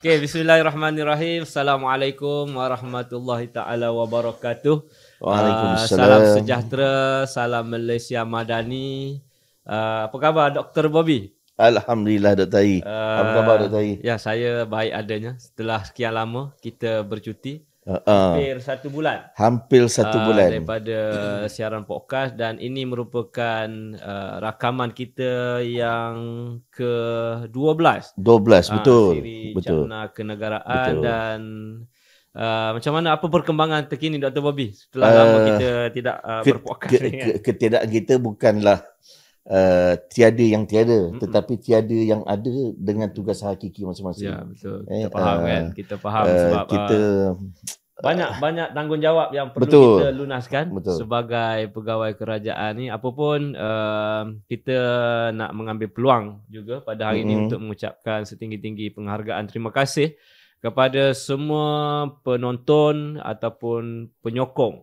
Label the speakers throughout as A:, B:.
A: Okay, bismillahirrahmanirrahim. Assalamualaikum warahmatullahi taala wabarakatuh. Salam
B: Waalaikumsalam.
A: sejahtera, salam Malaysia Madani. Apa khabar Dr. Bobby?
B: Alhamdulillah Dr. Tai. Apa khabar Dr. Tai?
A: Ya, saya baik adanya. Setelah sekian lama kita bercuti. Hampir 1 bulan.
B: Hampir 1 bulan.
A: Daripada siaran podcast, dan ini merupakan rakaman kita yang ke-12.
B: 12, betul.
A: Siri
B: Betul.
A: Cakna Kenegaraan.
B: Betul.
A: Dan macam mana, apa perkembangan terkini Dr. Bobby setelah lama kita tidak berpodcast ni kan?
B: Ketiadaan kita bukanlah tiada yang tiada, tetapi tiada yang ada dengan tugas hakiki masing-masing.
A: Ya, betul. Kita faham kan? Kita faham sebab
B: kita
A: banyak tanggungjawab yang perlu
B: betul.
A: kita lunaskan
B: Betul.
A: sebagai pegawai kerajaan ni. Apapun kita nak mengambil peluang juga pada hari ini untuk mengucapkan setinggi-tinggi penghargaan terima kasih kepada semua penonton ataupun penyokong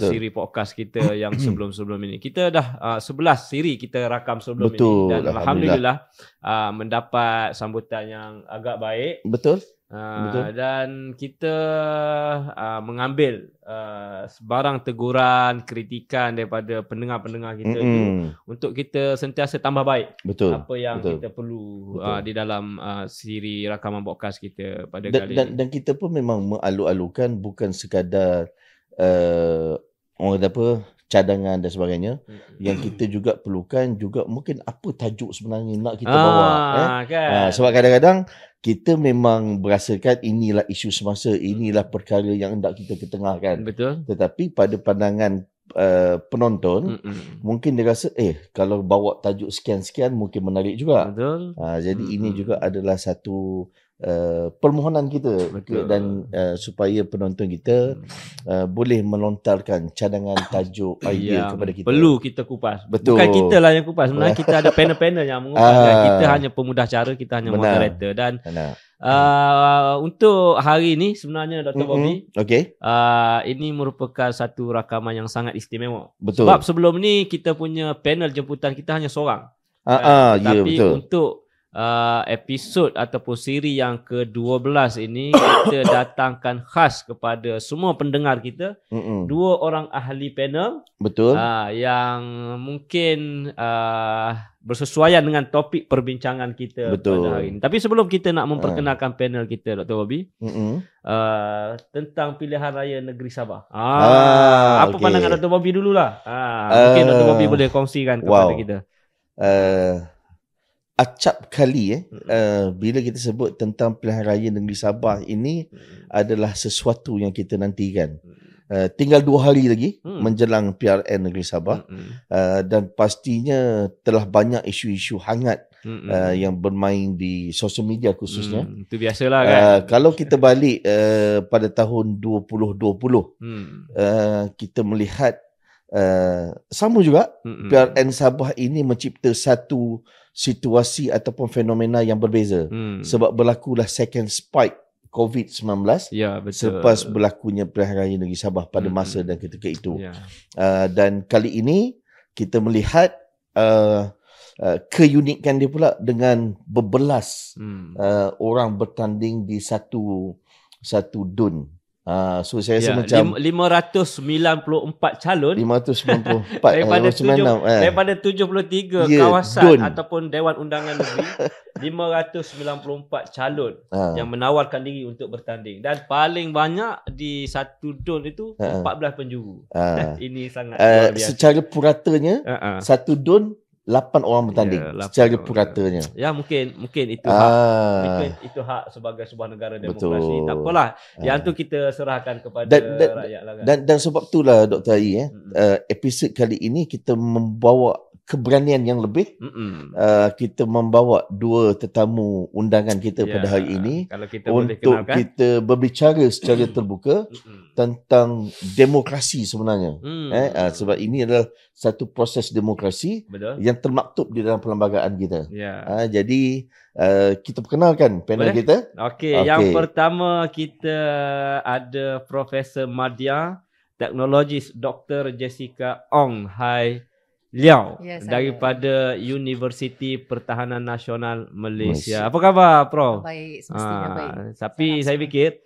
A: siri podcast kita yang sebelum-sebelum ini. Kita dah 11 siri kita rakam sebelum
B: betul.
A: ini, dan Alhamdulillah mendapat sambutan yang agak baik.
B: Betul.
A: Dan kita mengambil sebarang teguran, kritikan daripada pendengar-pendengar kita itu untuk kita sentiasa tambah baik.
B: Betul.
A: Apa yang kita perlu di dalam siri rakaman podcast kita pada kali ini.
B: Dan kita pun memang mengalu-alukan bukan sekadar orang kata apa, cadangan dan sebagainya. Yang kita juga perlukan juga mungkin apa tajuk sebenarnya nak kita bawa kan? Sebab kadang-kadang kita memang berasakan inilah isu semasa, inilah perkara yang hendak kita ketengahkan.
A: Betul.
B: Tetapi pada pandangan penonton, mungkin dia rasa kalau bawa tajuk sekian-sekian mungkin menarik juga.
A: Betul.
B: Jadi ini juga adalah satu permohonan kita. Betul. Dan supaya penonton kita boleh melontarkan cadangan tajuk idea kepada kita.
A: Perlu kita kupas.
B: Betul.
A: Bukan kita lah yang kupas. Sebenarnya kita ada panel-panel yang mengupas. Kita hanya pemudah cara, kita hanya moderator. Dan untuk hari ini sebenarnya Dr. Bobby, ini merupakan satu rakaman yang sangat istimewa.
B: Betul.
A: Sebab sebelum ni kita punya panel jemputan kita hanya seorang. Tapi untuk episod ataupun siri yang ke-12 ini kita datangkan khas kepada semua pendengar kita, 2 orang ahli panel.
B: Betul.
A: Yang mungkin bersesuaian dengan topik perbincangan kita pada hari ini. Tapi sebelum kita nak memperkenalkan panel kita Dr. Bobby, tentang pilihan raya negeri Sabah. Apa pandangan Dr. Bobby dululah? Mungkin Dr. Bobby boleh kongsikan kepada kita.
B: Acap kali bila kita sebut tentang pilihan raya negeri Sabah ini adalah sesuatu yang kita nantikan. Tinggal 2 hari lagi menjelang PRN negeri Sabah, dan pastinya telah banyak isu-isu hangat yang bermain di sosial media khususnya.
A: Itu biasalah kan.
B: Kalau kita balik pada tahun 2020, kita melihat sama juga PRN Sabah ini mencipta satu situasi ataupun fenomena yang berbeza. Sebab berlakulah second spike COVID-19 selepas berlakunya pilihan raya negeri Sabah pada masa dan ketika itu. Dan kali ini kita melihat keunikan dia pula dengan berbelas orang bertanding di satu dun. So saya rasa macam
A: 594 calon
B: 594
A: daripada 73 kawasan ataupun Dewan Undangan Negeri, 594 calon yang menawarkan diri untuk bertanding, dan paling banyak di satu dun itu 14 penjuru. Ini sangat luar biasa.
B: Secara puratanya satu dun 8 orang bertanding secara puratanya.
A: Ya, mungkin itu hak. Itu hak sebagai sebuah negara demokrasi. Tak apalah. Yang tu kita serahkan kepada rakyat lah.
B: Dan sebab itulah Dr. Ai, episod kali ini kita membawa keberanian yang lebih. Kita membawa 2 tetamu undangan kita pada hari ini untuk kita berbicara secara terbuka tentang demokrasi sebenarnya. Sebab ini adalah satu proses demokrasi yang termaktub di dalam perlembagaan kita. Jadi kita perkenalkan panel kita.
A: Okey, yang pertama kita ada Profesor Madya, Teknologis Dr. Jessica Ong. Hai Liao
C: Ya,
A: daripada Universiti Pertahanan Nasional Malaysia. Apa khabar, Prof?
C: Baik, semestinya baik.
A: Tapi saya fikir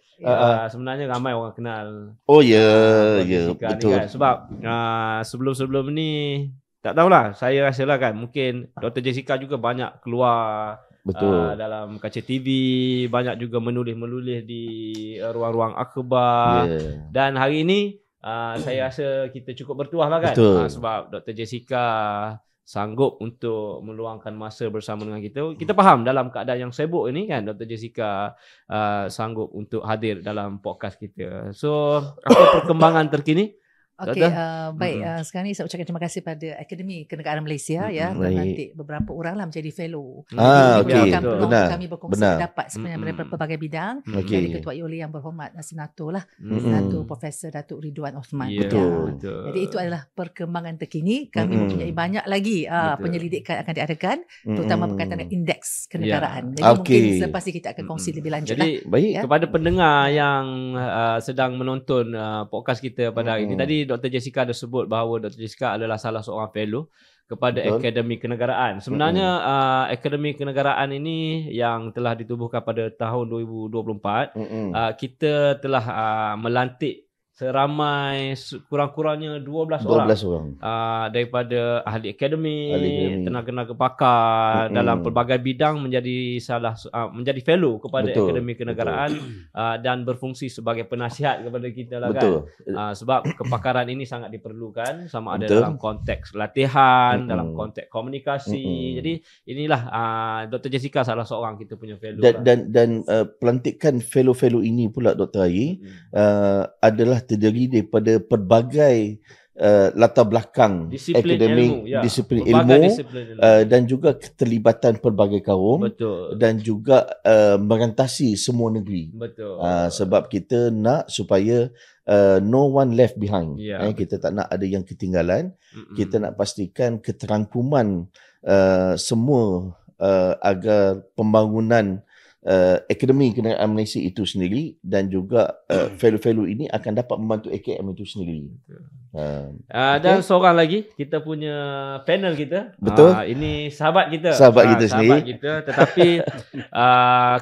A: sebenarnya ramai orang kenal.
B: Oh ya, betul.
A: Kan? Sebab sebelum-sebelum ni tak tahulah, saya rasalah kan mungkin Dr. Jessica juga banyak keluar dalam kaca TV, banyak juga menulis-menulis di ruang-ruang akhbar. Dan hari ini saya rasa kita cukup bertuah lah kan. Sebab Dr. Jessica sanggup untuk meluangkan masa bersama dengan kita. Kita faham dalam keadaan yang sibuk ini kan, Dr. Jessica sanggup untuk hadir dalam podcast kita. So, apa perkembangan terkini?
C: Okey, baik. Sekarang ni saya ucapkan terima kasih pada Akademi Kenegaraan Malaysia ya, dan nanti beberapa orang lah menjadi fellow.
B: Okey, benar.
C: Kami berkongsi pendapat sebenarnya daripada berbagai bidang. Dari Ketua Yuli yang berhormat Senator lah, Senator Profesor Datuk Ridwan Osman.
A: Betul.
C: Jadi itu adalah perkembangan terkini. Kami mempunyai banyak lagi penyelidikan akan diadakan, terutama berkaitan dengan indeks kenegaraan. Jadi mungkin selepas ini kita akan kongsi lebih lanjut.
A: Jadi kepada pendengar yang sedang menonton podcast kita pada hari ini, tadi Dr. Jessica ada sebut bahawa Dr. Jessica adalah salah seorang fellow kepada Akademi Kenegaraan. Sebenarnya Akademi Kenegaraan ini yang telah ditubuhkan pada tahun 2024, kita telah melantik seramai kurang-kurangnya 12 orang daripada ahli akademik, tenaga-tenaga pakar dalam pelbagai bidang menjadi menjadi fellow kepada Akademi Kenegaraan dan berfungsi sebagai penasihat kepada kita lah kan. Sebab kepakaran ini sangat diperlukan, sama ada dalam konteks latihan, dalam konteks komunikasi. Jadi inilah Dr. Jessica salah seorang kita punya fellow.
B: Dan pelantikan fellow-fellow ini pula Dr. Ayi adalah terdiri daripada pelbagai latar belakang akademik, disiplin ilmu, dan juga keterlibatan pelbagai kaum. Dan juga merantasi semua negeri. Sebab kita nak supaya no one left behind. Kita tak nak ada yang ketinggalan. Kita nak pastikan keterangkuman semua agar pembangunan Akademi Kenegaraan Malaysia itu sendiri dan juga fellow-fellow ini akan dapat membantu AKM itu sendiri.
A: Dan seorang lagi kita punya panel kita. Ini sahabat kita.
B: Sahabat kita sendiri.
A: Tetapi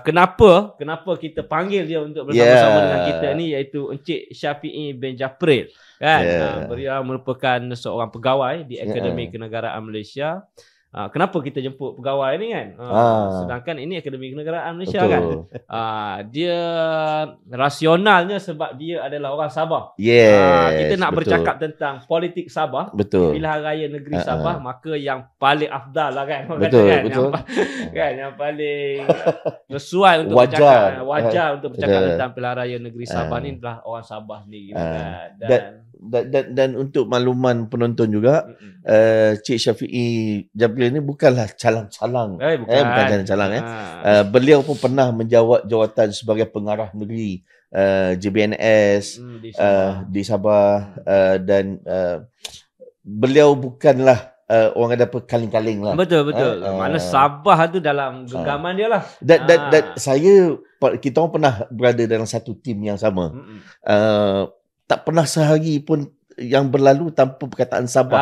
A: kenapa kita panggil dia untuk bersama-sama dengan kita ni, iaitu Encik Syafiee bin Japril kan. Beliau merupakan seorang pegawai di Akademi Kenegaraan Malaysia. Kenapa kita jemput pegawai ni kan? Sedangkan ini Akademi Kenegaraan Malaysia kan. Dia rasionalnya sebab dia adalah orang Sabah. Kita nak bercakap tentang politik Sabah, pilihan raya negeri Sabah, maka yang paling afdal lah kan. Yang paling sesuai untuk wajar untuk bercakap tentang pilihan raya negeri Sabah ni adalah orang Sabah ni.
B: Dan untuk makluman penonton juga, Cik Syafiee Japril ni bukanlah calang-calang. Bukan calang-calang. Beliau pun pernah menjawat jawatan sebagai pengarah negeri JBNS di Sabah, dan beliau bukanlah orang ada kaling-kaling lah.
A: Betul. Mana Sabah tu dalam genggaman dia lah.
B: Dan kita orang pernah berada dalam satu tim yang sama. Tak pernah sehari pun yang berlalu tanpa perkataan Sabah.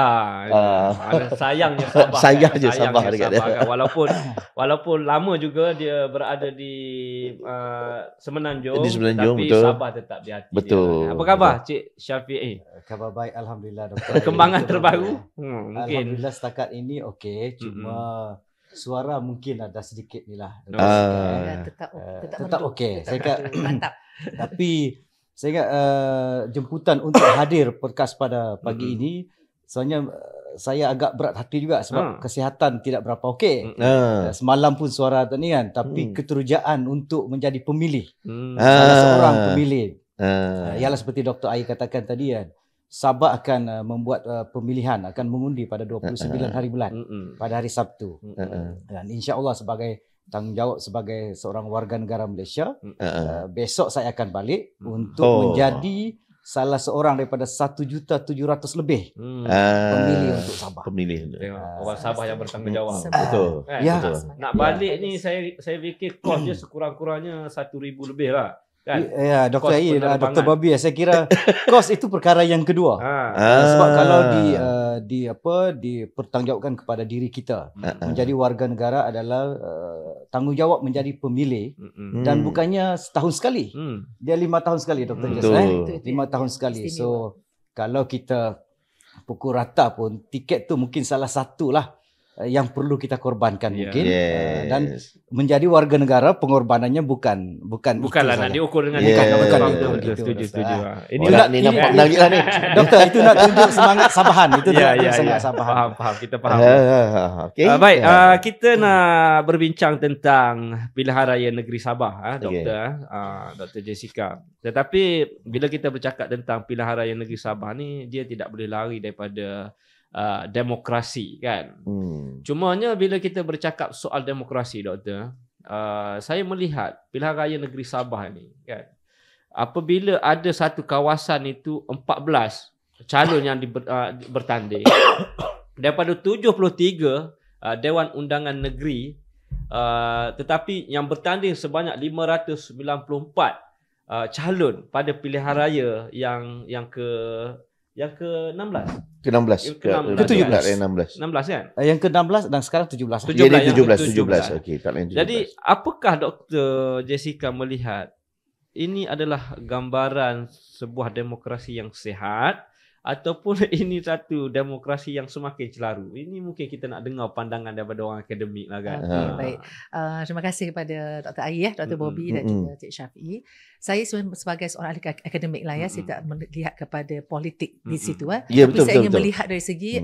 A: Sayangnya Sabah.
B: Sayangnya Sabah
A: kan. Walaupun lama juga dia berada di Semenanjung, tapi betul. Sabah tetap di hati dia. Apa khabar Cik Syafiee?
D: Khabar baik, alhamdulillah doktor.
A: Perkembangan terbaru?
D: Mungkin. Alhamdulillah setakat ini okey, cuma suara mungkin ada sedikit ni lah. Tetap okey. Saya kata mantap. Tapi saya ingat jemputan untuk hadir podcast pada pagi ini, sebenarnya saya agak berat hati juga sebab kesihatan tidak berapa okey. Semalam pun suara ni kan, tapi keterujaan untuk menjadi pemilih. Salah seorang pemilih. Ialah seperti Dr. Ayi katakan tadi kan, Sabah akan membuat pemilihan, akan mengundi pada 29 hari bulan, pada hari Sabtu. Dan insya-Allah sebagai tanggungjawab sebagai seorang warga negara Malaysia, besok saya akan balik untuk menjadi salah seorang daripada 1,700,000 lebih pemilih untuk Sabah.
A: Orang Sabah yang bertanggungjawab.
B: Betul.
A: Betul. Nak balik ni saya fikir kos dia sekurang-kurangnya 1,000 lebih lah. Kan?
D: Ya, Dr. Ayi, Dr. Babi, saya kira kos itu perkara yang kedua. Sebab kalau dipertanggungjawabkan kepada diri kita. Menjadi warga negara adalah tanggungjawab menjadi pemilih dan bukannya setahun sekali. Dia 5 tahun sekali, Dr. Jess. 5 tahun sekali. So kalau kita pukul rata pun, tiket tu mungkin salah satu lah yang perlu kita korbankan mungkin. Dan menjadi warga negara, pengorbanannya bukanlah
A: nak diukur dengan
D: setuju.
B: Ini nampak menarik lah ni.
D: Doktor, itu nak tunjuk semangat Sabahan. Itu sangat Sabahan.
A: Faham, kita faham. Baik, kita nak berbincang tentang Pilihan Raya Negeri Sabah, Dr. Jessica. Tetapi bila kita bercakap tentang Pilihan Raya Negeri Sabah ni, dia tidak boleh lari daripada demokrasi, kan. Cumanya bila kita bercakap soal demokrasi, Doktor, saya melihat Pilihan Raya Negeri Sabah ni, kan, apabila ada satu kawasan itu 14 calon yang bertanding daripada 73 Dewan Undangan Negeri, tetapi yang bertanding sebanyak 594 calon pada pilihan raya yang ke-16.
B: Ke-16.
A: Ke-17 kan?
D: Yang ke-16 dan sekarang 17.
B: 17. Okey, tak lain 17.
A: Jadi, apakah Dr. Jessica melihat ini adalah gambaran sebuah demokrasi yang sihat ataupun ini satu demokrasi yang semakin celaru? Ini mungkin kita nak dengar pandangan daripada orang akademik lah, kan.
C: Baik. Terima kasih kepada Dr. Ai, Dr. Bobby dan juga Cik Syafiee. Saya sebagai seorang ahli akademik lah, saya tak melihat kepada politik di situ.
B: Ya,
C: betul, saya ingin melihat dari segi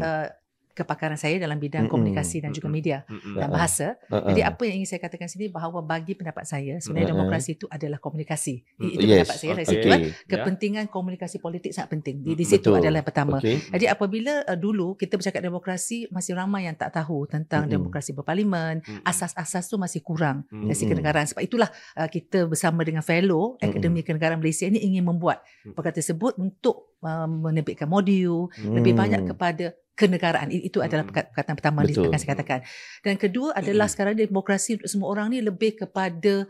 C: kepakaran saya dalam bidang komunikasi dan juga media dan bahasa. Jadi apa yang ingin saya katakan sini, bahawa bagi pendapat saya sebenarnya demokrasi itu adalah komunikasi. Itu pendapat saya dari situ. Kepentingan komunikasi politik sangat penting. Di situ adalah yang pertama. Jadi apabila dulu kita bercakap demokrasi, masih ramai yang tak tahu tentang demokrasi berparlimen, asas-asas tu masih kurang dari segi kenegaraan. Sebab itulah kita bersama dengan fellow Akademi Kenegaraan Malaysia ini ingin membuat perkara tersebut untuk menerbitkan modul lebih banyak kepada kenegaraan. Itu adalah perkataan pertama yang akan saya katakan. Dan kedua adalah sekarang demokrasi untuk semua orang ni lebih kepada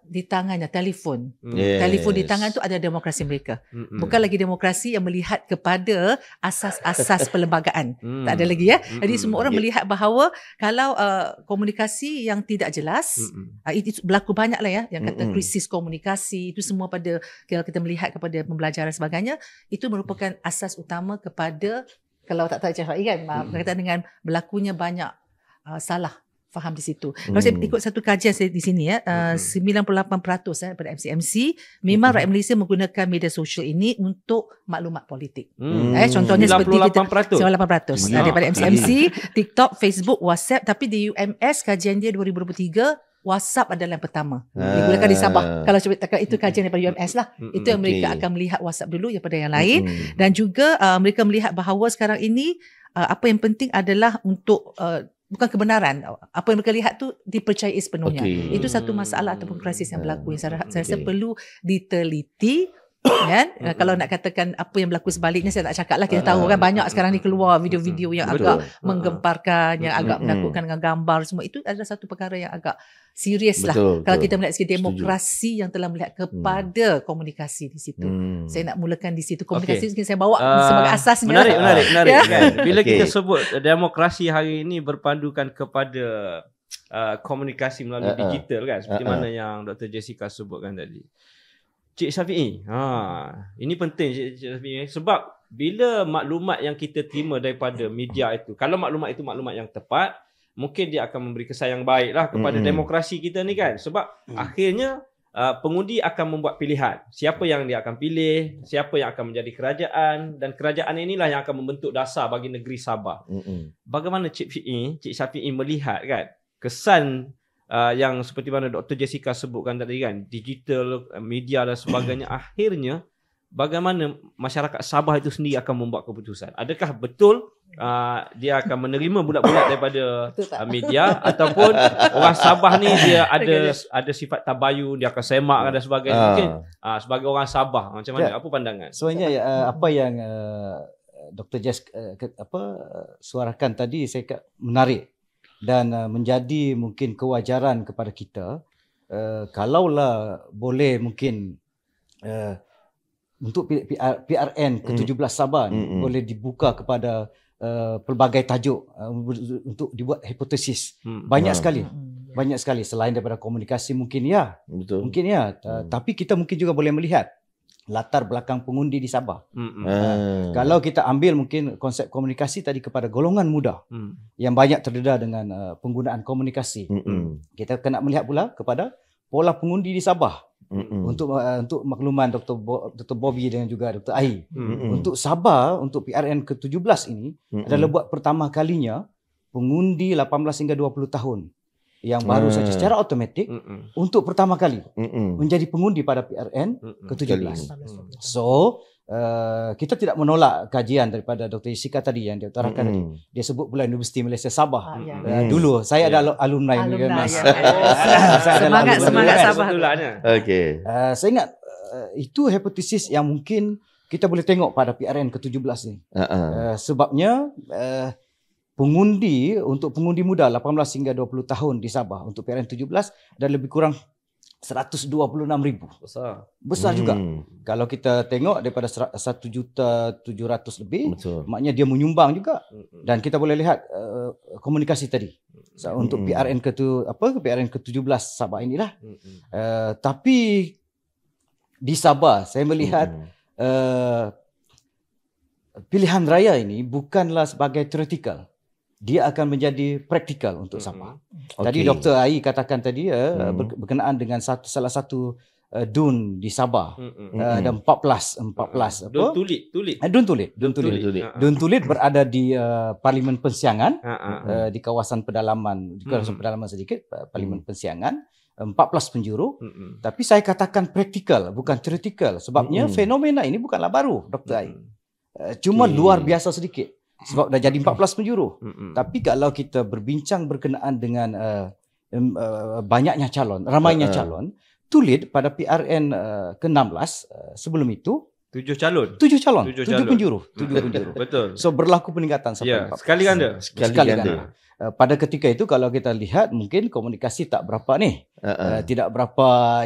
C: di tangannya telefon. Telefon di tangan tu ada demokrasi mereka. Bukan lagi demokrasi yang melihat kepada asas-asas perlembagaan. Tak ada lagi, ya. Jadi semua orang melihat bahawa kalau komunikasi yang tidak jelas, itu berlaku banyak lah, ya, yang kata krisis komunikasi, itu semua pada kalau kita melihat kepada pembelajaran dan sebagainya, itu merupakan asas utama kepada, kalau tak tahu Cik Syafiee, kan, berkaitan dengan berlakunya banyak salah faham di situ. Kalau saya ikut satu kajian saya di sini, 98% daripada MCMC memang rakyat Malaysia menggunakan media sosial ini untuk maklumat politik. Contohnya 98%. Seperti kita 98% daripada MCMC, TikTok, Facebook, WhatsApp. Tapi di UMS kajian dia 2023, WhatsApp adalah yang pertama digunakan di Sabah. Kalau itu kajian daripada UMS lah. Itu yang mereka akan melihat WhatsApp dulu daripada yang lain. Dan juga mereka melihat bahawa sekarang ini apa yang penting adalah untuk bukan kebenaran. Apa yang mereka lihat tu dipercayai sepenuhnya. Itu satu masalah ataupun krisis yang berlaku yang saya rasa perlu diteliti. Kan? Kalau nak katakan apa yang berlaku sebaliknya, saya tak cakap lah. Kita tahu kan banyak sekarang ni keluar video-video yang agak menggemparkan, yang agak menakutkan dengan gambar semua. Itu adalah satu perkara yang agak serius lah. Kalau kita melihat segi demokrasi yang telah melihat kepada komunikasi di situ. Saya nak mulakan di situ. Komunikasi saya bawa sebagai asasnya.
A: Menarik kan? Bila kita sebut demokrasi hari ini berpandukan kepada komunikasi melalui digital, kan, seperti mana yang Dr. Jessica sebutkan tadi. Cik Syafiee, ini penting Cik Syafiee, sebab bila maklumat yang kita terima daripada media itu, kalau maklumat itu maklumat yang tepat, mungkin dia akan memberi kesan yang baik lah kepada demokrasi kita ni, kan. Sebab akhirnya pengundi akan membuat pilihan. Siapa yang dia akan pilih, siapa yang akan menjadi kerajaan, dan kerajaan inilah yang akan membentuk dasar bagi negeri Sabah. Bagaimana Cik Syafiee melihat, kan, kesan yang seperti mana Dr. Jessica sebutkan tadi, kan, digital, media dan sebagainya, akhirnya bagaimana masyarakat Sabah itu sendiri akan membuat keputusan? Adakah betul dia akan menerima bulat-bulat daripada media, ataupun orang Sabah ni dia ada sifat tabayun, dia akan semak dan sebagainya? Mungkin sebagai orang Sabah, macam mana? Apa pandangan?
D: Sebenarnya apa yang Dr. Jess suarakan tadi, saya kata menarik dan menjadi mungkin kewajaran kepada kita, kalaulah boleh mungkin untuk PRN ke-17 Sabah boleh dibuka kepada pelbagai tajuk untuk dibuat hipotesis. Banyak sekali. Banyak sekali. Selain daripada komunikasi mungkin ya.
B: Betul.
D: Mungkin ya. Tapi kita mungkin juga boleh melihat latar belakang pengundi di Sabah. Kalau kita ambil mungkin konsep komunikasi tadi kepada golongan muda yang banyak terdedah dengan penggunaan komunikasi. Kita kena melihat pula kepada pola pengundi di Sabah. Untuk makluman Dr. Bobby dan juga Dr. Ai. Untuk Sabah, untuk PRN ke-17 ini adalah buat pertama kalinya pengundi 18 hingga 20 tahun yang baru saja secara automatik untuk pertama kali menjadi pengundi pada PRN ke-17. So, kita tidak menolak kajian daripada Dr. Jessica tadi yang dia utarakan tadi. Dia sebut pula Universiti Malaysia Sabah. Dulu saya ada alumni.
C: Semangat Sabah.
B: Okey.
D: Saya ingat itu hipotesis yang mungkin kita boleh tengok pada PRN ke-17 ni. Sebabnya untuk pengundi muda 18 hingga 20 tahun di Sabah untuk PRN 17 dan lebih kurang 126,000. Besar juga. Kalau kita tengok daripada 1,700,000 lebih, maknanya dia menyumbang juga. Dan kita boleh lihat komunikasi tadi. Untuk PRN PRN ke-17 Sabah inilah. Tapi di Sabah saya melihat pilihan raya ini bukanlah sebagai teoretikal. Dia akan menjadi praktikal untuk Sabah. Tadi Dr. Ai katakan tadi berkenaan dengan salah satu DUN di Sabah. Ada 14 apa? DUN Tulit berada di Parlimen Persiangan di kawasan pedalaman, sedikit Parlimen Persiangan. 14 penjuru. Tapi saya katakan praktikal, bukan teoretikal. Sebabnya fenomena ini bukanlah baru, Dr. Ai. Cuma luar biasa sedikit. Sebab dah jadi 14 penjuru. Tapi kalau kita berbincang berkenaan dengan banyaknya calon, ramainya calon, Tulit pada PRN ke-16 sebelum itu 7 penjuru.
A: Betul.
D: So berlaku peningkatan sampai 14.
A: Sekali ganda.
D: Pada ketika itu kalau kita lihat mungkin komunikasi tak berapa tidak berapa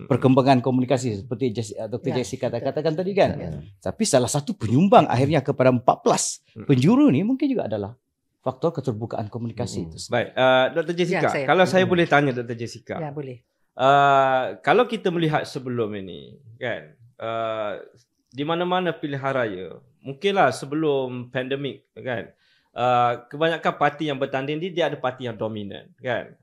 D: perkembangan komunikasi seperti Dr. Jessica katakan tadi kan. Tapi salah satu penyumbang akhirnya kepada 14 penjuru ni mungkin juga adalah faktor keterbukaan komunikasi itu.
A: Baik, Dr. Jessica, kalau saya boleh tanya Dr. Jessica.
C: Ya, boleh.
A: Kalau kita melihat sebelum ini kan, di mana-mana pilihan raya, mungkinlah sebelum pandemik kan, kebanyakan parti yang bertanding dia ada parti yang dominan kan.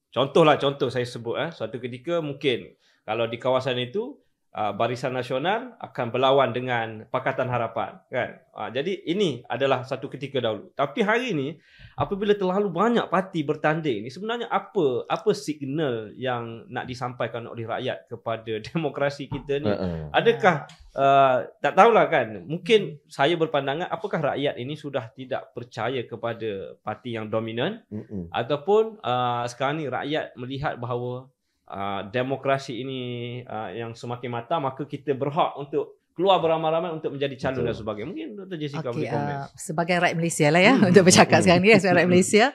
A: Contoh saya sebut suatu ketika mungkin kalau di kawasan itu Barisan Nasional akan berlawan dengan Pakatan Harapan kan. Jadi ini adalah satu ketika dahulu. Tapi hari ini apabila terlalu banyak parti bertanding ni, sebenarnya apa signal yang nak disampaikan oleh rakyat kepada demokrasi kita ni? Adakah tak tahulah kan, mungkin saya berpandangan apakah rakyat ini sudah tidak percaya kepada parti yang dominan ataupun sekarang ni rakyat melihat bahawa demokrasi ini yang semakin matang, maka kita berhak untuk keluar beramai-ramai untuk menjadi calon dan sebagainya. Mungkin Dr. Jessica boleh komen.
C: Sebagai rakyat Malaysia lah untuk bercakap sekarang ni, sebagai rakyat Malaysia,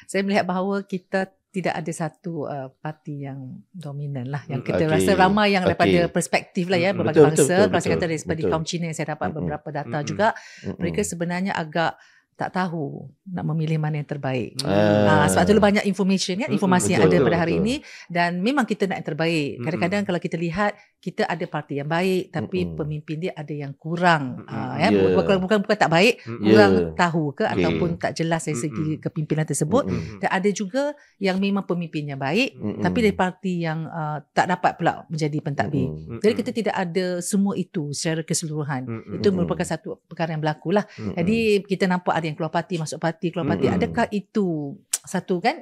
C: saya melihat bahawa kita tidak ada satu parti yang dominan lah, yang kita rasa ramai yang daripada perspektif lah berbagai bangsa. Kalau saya kata daripada kaum Cina yang saya dapat beberapa data juga, mereka sebenarnya agak tak tahu nak memilih mana yang terbaik. Sebab tu banyak informasi yang ada pada hari ini, dan memang kita nak yang terbaik. Kadang-kadang kalau kita lihat, kita ada parti yang baik tapi pemimpin dia ada yang kurang. Bukan tak baik, kurang tahu ke ataupun tak jelas dari segi kepimpinan tersebut. Dan ada juga yang memang pemimpinnya baik tapi dari parti yang tak dapat pula menjadi pentadbir. Jadi kita tidak ada semua itu secara keseluruhan. Itu merupakan satu perkara yang berlaku lah. Jadi kita nampak ada yang keluar parti, masuk parti, keluar parti. Adakah itu satu kan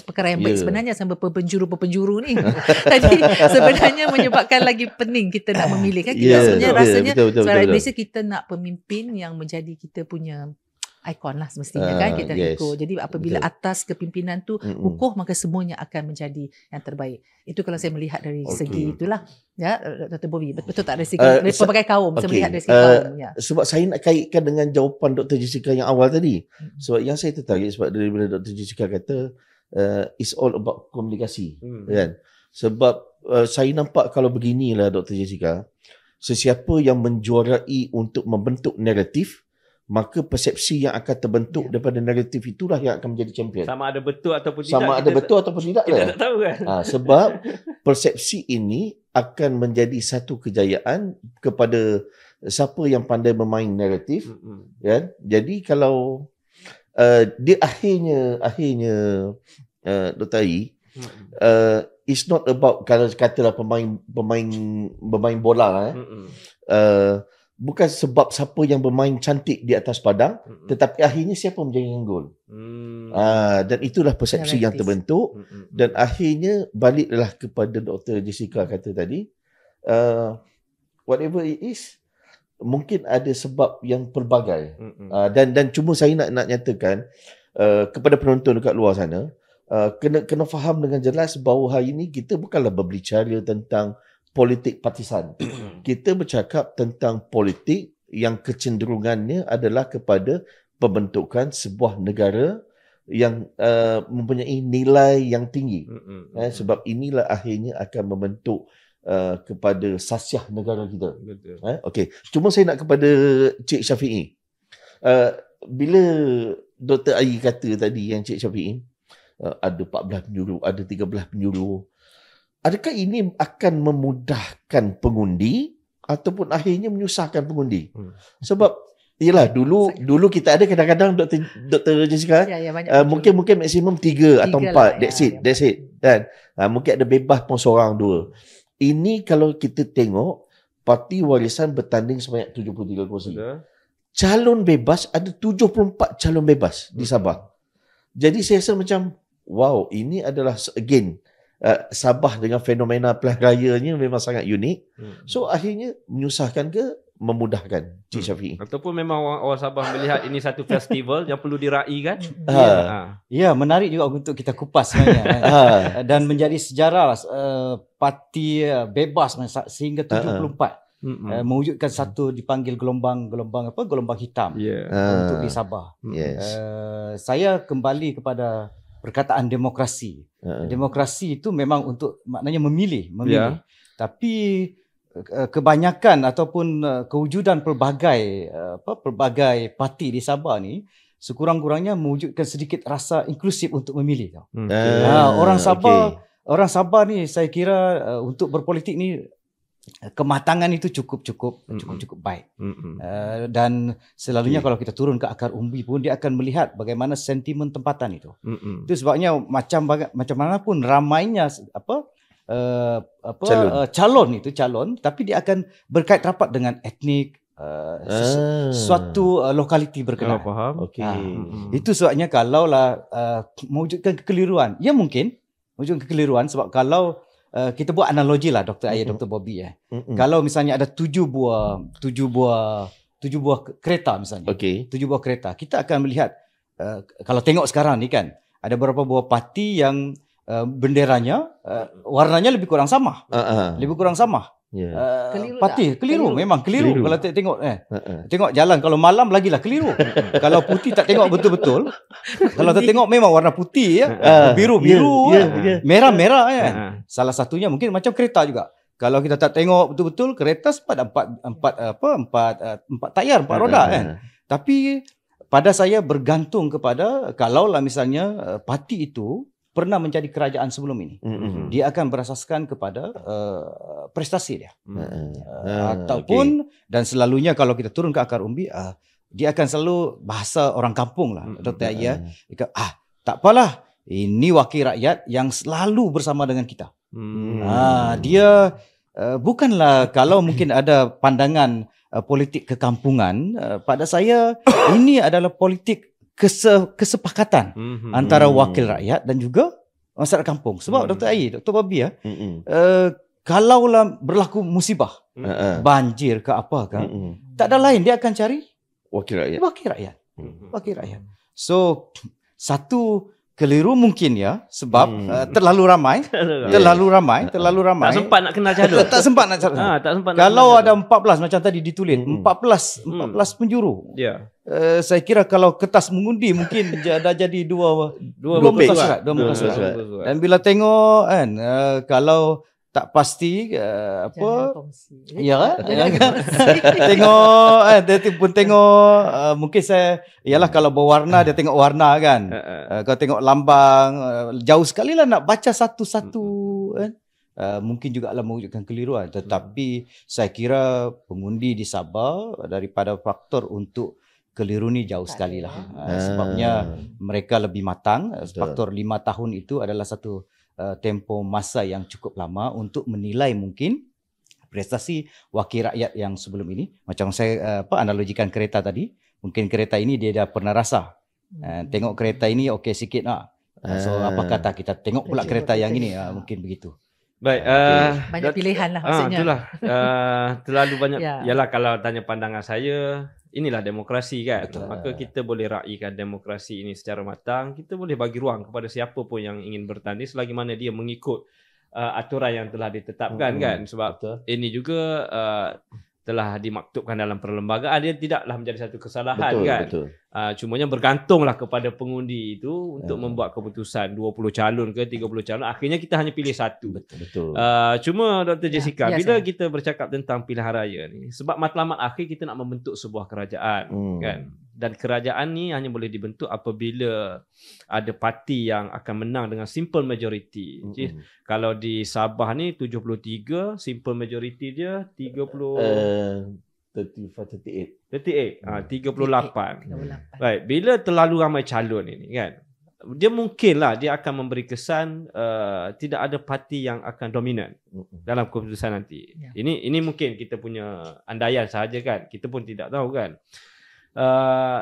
C: perkara yang baik sebenarnya sama penjuru ni? Tadi sebenarnya menyebabkan lagi pening kita nak memilih kan. Kita sebenarnya rasanya sebagai Malaysia kita nak pemimpin yang menjadi kita punya ikon lah semestinya kan, kita ikut. Jadi apabila atas kepimpinan tu kukuh, maka semuanya akan menjadi yang terbaik. Itu kalau saya melihat dari segi itulah ya, Dr. Bobby. Betul tak dari segi dari pelbagai kaum, saya melihat dari segi kaum ya.
B: Sebab saya nak kaitkan dengan jawapan Dr. Jessica yang awal tadi. Sebab yang saya tertarik sebab daripada Dr. Jessica kata it's all about komunikasi kan. Sebab saya nampak kalau beginilah Dr. Jessica, sesiapa yang menjuarai untuk membentuk naratif, maka persepsi yang akan terbentuk daripada naratif itulah yang akan menjadi champion.
A: Sama ada betul ataupun tidak.
B: Sama ada betul ataupun tidak.
A: Kita tak tahu kan.
B: Sebab persepsi ini akan menjadi satu kejayaan kepada siapa yang pandai bermain naratif. Kan? Jadi kalau dia akhirnya Dr. Ai, it's not about kalau katalah pemain bola bukan sebab siapa yang bermain cantik di atas padang, tetapi akhirnya siapa menjaringkan gol. Dan itulah persepsi yang terbentuk. Dan akhirnya baliklah kepada Dr. Jessica kata tadi, whatever it is, mungkin ada sebab yang pelbagai. Dan cuma saya nak nyatakan kepada penonton dekat luar sana, kena faham dengan jelas bahawa hari ini kita bukanlah berbicara tentang politik partisan. Kita bercakap tentang politik yang kecenderungannya adalah kepada pembentukan sebuah negara yang mempunyai nilai yang tinggi. Sebab inilah akhirnya akan membentuk kepada sasiah negara kita. Okey, cuma saya nak kepada Cik Syafiee. Bila Dr. Ai kata tadi yang Cik Syafiee, ada 14 penjuru, ada 13 penjuru. Adakah ini akan memudahkan pengundi ataupun akhirnya menyusahkan pengundi? Sebab yalah dulu kita ada kadang-kadang Dr. Jessica mungkin maksimum 3 atau 4 that's it kan. Mungkin ada bebas pun seorang dua. Ini kalau kita tengok Parti Warisan bertanding sebanyak 73 kursi. Calon bebas ada 74 calon bebas di Sabah. Jadi saya rasa macam wow, ini adalah again Sabah dengan fenomena pilihan rayanya memang sangat unik. So akhirnya menyusahkan ke memudahkan, Cik Syafiee?
A: Ataupun memang orang Sabah melihat ini satu festival yang perlu diraikan?
D: Ya, menarik juga untuk kita kupas sebenarnya. Dan menjadi sejarah parti bebas sehingga 74. Mewujudkan satu dipanggil gelombang hitam untuk di Sabah. Saya kembali kepada perkataan demokrasi. Demokrasi itu memang untuk maknanya memilih. Tapi kebanyakan ataupun kewujudan pelbagai parti di Sabah ni sekurang-kurangnya mewujudkan sedikit rasa inklusif untuk memilih. Orang Sabah ni saya kira untuk berpolitik ni kematangan itu cukup baik. Dan selalunya kalau kita turun ke akar umbi pun dia akan melihat bagaimana sentimen tempatan itu. Itu sebabnya macam mana pun ramainya calon tapi dia akan berkait rapat dengan etnik suatu lokaliti berkenaan. Itu sebabnya kalaulah mewujudkan kekeliruan, ya mungkin mewujudkan kekeliruan sebab kalau kita buat analogi lah Dr. Ai, Dr. Bobby kalau misalnya ada 7 buah kereta misalnya. 7 buah kereta. Kita akan melihat kalau tengok sekarang ni kan ada beberapa buah parti yang benderanya warnanya lebih kurang sama. Lebih kurang sama. Keliru memang keliru. Kalau tengok tengok jalan kalau malam lagilah keliru. Kalau putih tak tengok betul-betul. Kalau tak tengok memang warna putih biru-biru, merah-merah Salah satunya mungkin macam kereta juga. Kalau kita tak tengok betul-betul kereta pada empat tayar, 4 roda Tapi pada saya bergantung kepada kalaulah misalnya parti itu pernah menjadi kerajaan sebelum ini. Dia akan berasaskan kepada prestasi dia. Ataupun dan selalunya kalau kita turun ke akar umbi, dia akan selalu bahasa orang kampung lah. Dr. Ai, tak apalah, ini wakil rakyat yang selalu bersama dengan kita. Dia bukanlah kalau mungkin ada pandangan politik kekampungan, pada saya ini adalah politik kesepakatan antara wakil rakyat dan juga masyarakat kampung. Sebab Dr. Ai, Dr. Bobby kalaulah berlaku musibah, banjir ke apa ke, tak ada lain dia akan cari wakil rakyat. So satu keliru mungkin ya sebab terlalu ramai.
A: Tak sempat nak kenal calon.
D: Tak sempat nak kalau ada 14 macam tadi ditulis 14 penjuru. Saya kira kalau kertas mengundi mungkin dah jadi dua muka surat. Dan bila tengok kan kalau tak pasti apa ya tengok mungkin saya ialah kalau berwarna dia tengok warna kan. Kalau tengok lambang jauh sekali lah nak baca satu-satu kan. Mungkin juga lah mewujudkan keliruan, tetapi saya kira pengundi di Sabah daripada faktor untuk keliru ni jauh sekali lah. Sebabnya mereka lebih matang. Faktor 5 tahun itu adalah satu tempoh masa yang cukup lama untuk menilai mungkin prestasi wakil rakyat yang sebelum ini. Macam saya analogikan kereta tadi, mungkin kereta ini dia dah pernah rasa. Tengok kereta ini okey sikit lah. So apa kata kita tengok pula kereta yang ini, mungkin begitu.
A: Baik,
C: banyak pilihan lah maksudnya.
A: Itulah, terlalu banyak. Yalah, kalau tanya pandangan saya, inilah demokrasi kan. Betul. Maka kita boleh raikan demokrasi ini secara matang. Kita boleh bagi ruang kepada siapa pun yang ingin bertanding selagi mana dia mengikut aturan yang telah ditetapkan kan. Sebab ini juga telah dimaktubkan dalam perlembagaan, dia tidaklah menjadi satu kesalahan kan. Cumanya bergantunglah kepada pengundi itu untuk membuat keputusan 20 calon ke 30 calon. Akhirnya kita hanya pilih satu.
B: Betul.
A: Cuma Dr. Jessica, bila kita bercakap tentang pilihan raya ni, sebab matlamat akhir kita nak membentuk sebuah kerajaan kan. Dan kerajaan ni hanya boleh dibentuk apabila ada parti yang akan menang dengan simple majority. Kalau di Sabah ni 73, simple majority dia 38. Baik, bila terlalu ramai calon ini kan, dia mungkinlah dia akan memberi kesan tidak ada parti yang akan dominan dalam keputusan nanti. Ini mungkin kita punya andaian sahaja kan. Kita pun tidak tahu kan.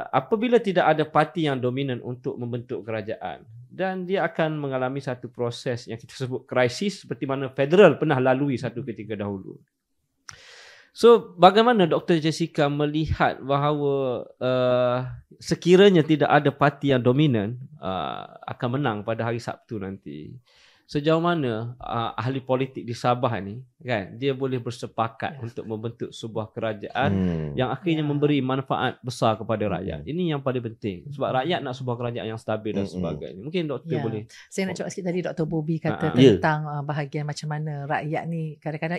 A: Apabila tidak ada parti yang dominan untuk membentuk kerajaan, dan dia akan mengalami satu proses yang kita sebut krisis seperti mana federal pernah lalui satu ketika dahulu. So, bagaimana Dr. Jessica melihat bahawa sekiranya tidak ada parti yang dominan akan menang pada hari Sabtu nanti? Sejauh mana ahli politik di Sabah ni kan, dia boleh bersepakat untuk membentuk sebuah kerajaan yang akhirnya memberi manfaat besar kepada rakyat. Ini yang paling penting. Sebab rakyat nak sebuah kerajaan yang stabil dan sebagainya. Mungkin doktor boleh.
C: Saya nak cakap sikit tadi Dr. Bobby kata tentang bahagian macam mana rakyat ni kadang-kadang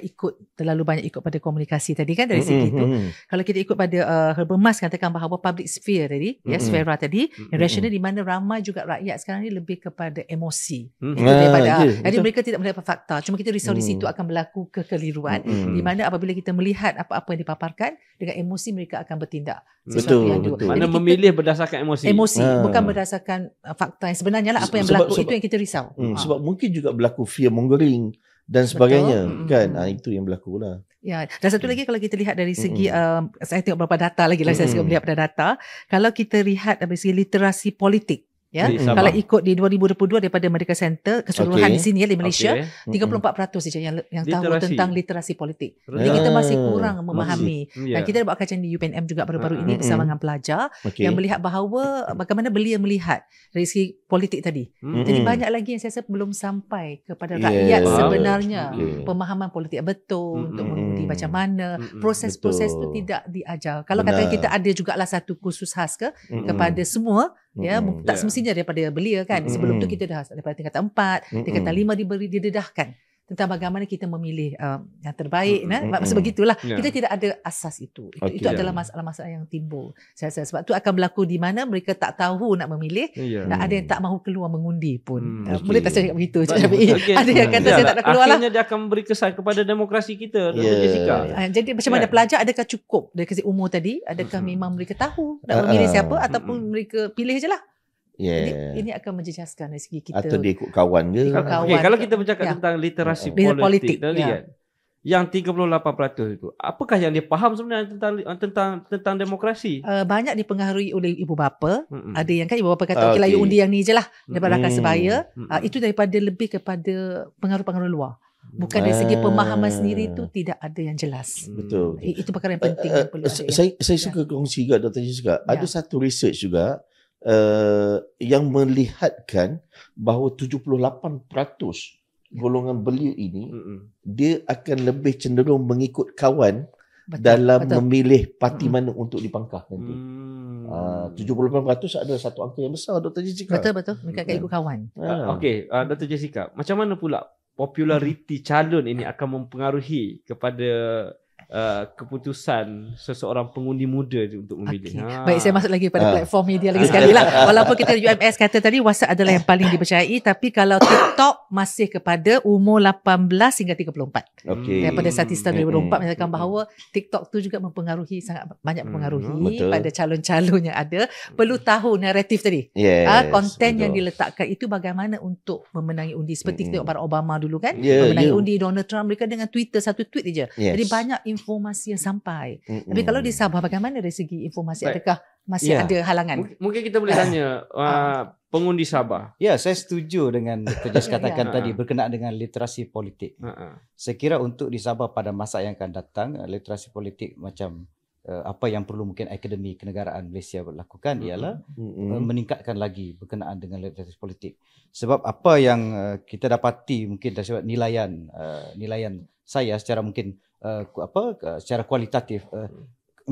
C: terlalu banyak ikut pada komunikasi tadi kan, dari segi itu. Kalau kita ikut pada Habermas katakan bahawa public sphere tadi, sfera tadi, yang rasional di mana ramai juga rakyat sekarang ni lebih kepada emosi. Itu daripada jadi mereka tidak melihat fakta. Cuma kita risau di situ akan berlaku kekeliruan di mana apabila kita melihat apa-apa yang dipaparkan, dengan emosi mereka akan bertindak.
B: Betul.
A: Mana memilih berdasarkan emosi.
C: Bukan berdasarkan fakta yang sebenarnya lah apa yang berlaku. Itu yang kita risau.
B: Sebab mungkin juga berlaku fear mongering dan sebagainya kan. Itu yang berlaku lah.
C: Ya, dan satu lagi kalau kita lihat dari segi saya tengok beberapa data lagi lah, saya suka melihat pada data. Kalau kita lihat dari segi literasi politik, ya, kalau ikut di 2022 daripada Merdeka Center keseluruhan di sini ya, di Malaysia, 34% saja yang tahu tentang literasi politik. Jadi kita masih kurang memahami. Dan kita buat kajian di UPNM juga baru-baru ini bersama dengan pelajar yang melihat bahawa bagaimana belia melihat dari segi politik tadi. Jadi banyak lagi yang saya rasa belum sampai kepada rakyat sebenarnya. Pemahaman politik betul untuk mengundi macam mana, proses-proses itu tidak diajar. Kalau katakan kita ada jugalah satu kursus khas kepada semua, ya, tak semestinya daripada belia kan. Sebelum tu kita dah daripada tingkatan 4, tingkatan 5 didedahkan tentang bagaimana kita memilih yang terbaik. Maksud begitulah. Kita tidak ada asas itu. Itu adalah masalah-masalah yang timbul. Saya rasa sebab tu akan berlaku di mana mereka tak tahu nak memilih, dan ada yang tak mahu keluar mengundi pun. Boleh tak saya cakap begitu? Ada yang kata saya tak nak keluar lah.
A: Akhirnya dia akan memberi kesan kepada demokrasi kita. Jessica.
C: Jadi macam mana pelajar, adakah cukup dari segi umur tadi? Adakah memang mereka tahu nak memilih siapa, ataupun mereka pilih je lah? Jadi ini akan menjejaskan dari segi kita.
B: Atau dia ikut kawan ke?
A: Kalau kita bercakap tentang literasi politik tadi kan, yang 38% itu, apakah yang dia faham sebenarnya tentang demokrasi?
C: Banyak dipengaruhi oleh ibu bapa. Ada yang kan ibu bapa kata okeylah you undi yang ni je lah daripada rakan sebaya. Itu daripada lebih kepada pengaruh-pengaruh luar. Bukan dari segi pemahaman sendiri itu tidak ada yang jelas.
B: Betul.
C: Itu perkara yang penting yang perlu ada.
B: Saya suka kongsi juga Dr. Jessica. Ada satu research juga yang melihatkan bahawa 78% golongan belia ini dia akan lebih cenderung mengikut kawan dalam memilih parti mana untuk dipangkah nanti. 78% adalah satu angka yang besar Dr. Jessica.
C: Betul. Mereka akan ikut kawan.
A: Okey, Dr. Jessica, macam mana pula populariti calon ini akan mempengaruhi kepada keputusan seseorang pengundi muda untuk memilih.
C: Baik, saya masuk lagi pada platform media lagi sekali lah. Walaupun kita UMS kata tadi WhatsApp adalah yang paling dipercayai, tapi kalau TikTok masih kepada umur 18 hingga 34. Daripada statista 2024 menyatakan bahawa TikTok tu juga mempengaruhi, sangat banyak mempengaruhi pada calon-calon yang ada. Perlu tahu naratif tadi. Konten yang diletakkan itu bagaimana untuk memenangi undi. Seperti kita tengok Barack Obama dulu kan, memenangi undi, Donald Trump, mereka dengan Twitter, satu tweet je. Jadi banyak informasi yang sampai. Tapi kalau di Sabah bagaimana dari segi informasi? Adakah masih ada halangan?
A: Mungkin kita boleh tanya pengundi Sabah.
D: Ya, saya setuju dengan Dr. Jas katakan tadi berkenaan dengan literasi politik. Saya kira untuk di Sabah pada masa yang akan datang, literasi politik macam apa yang perlu mungkin Akademi Kenegaraan Malaysia lakukan ialah meningkatkan lagi berkenaan dengan literasi politik. Sebab apa yang kita dapati mungkin dari sebab nilaian saya secara mungkin secara kualitatif,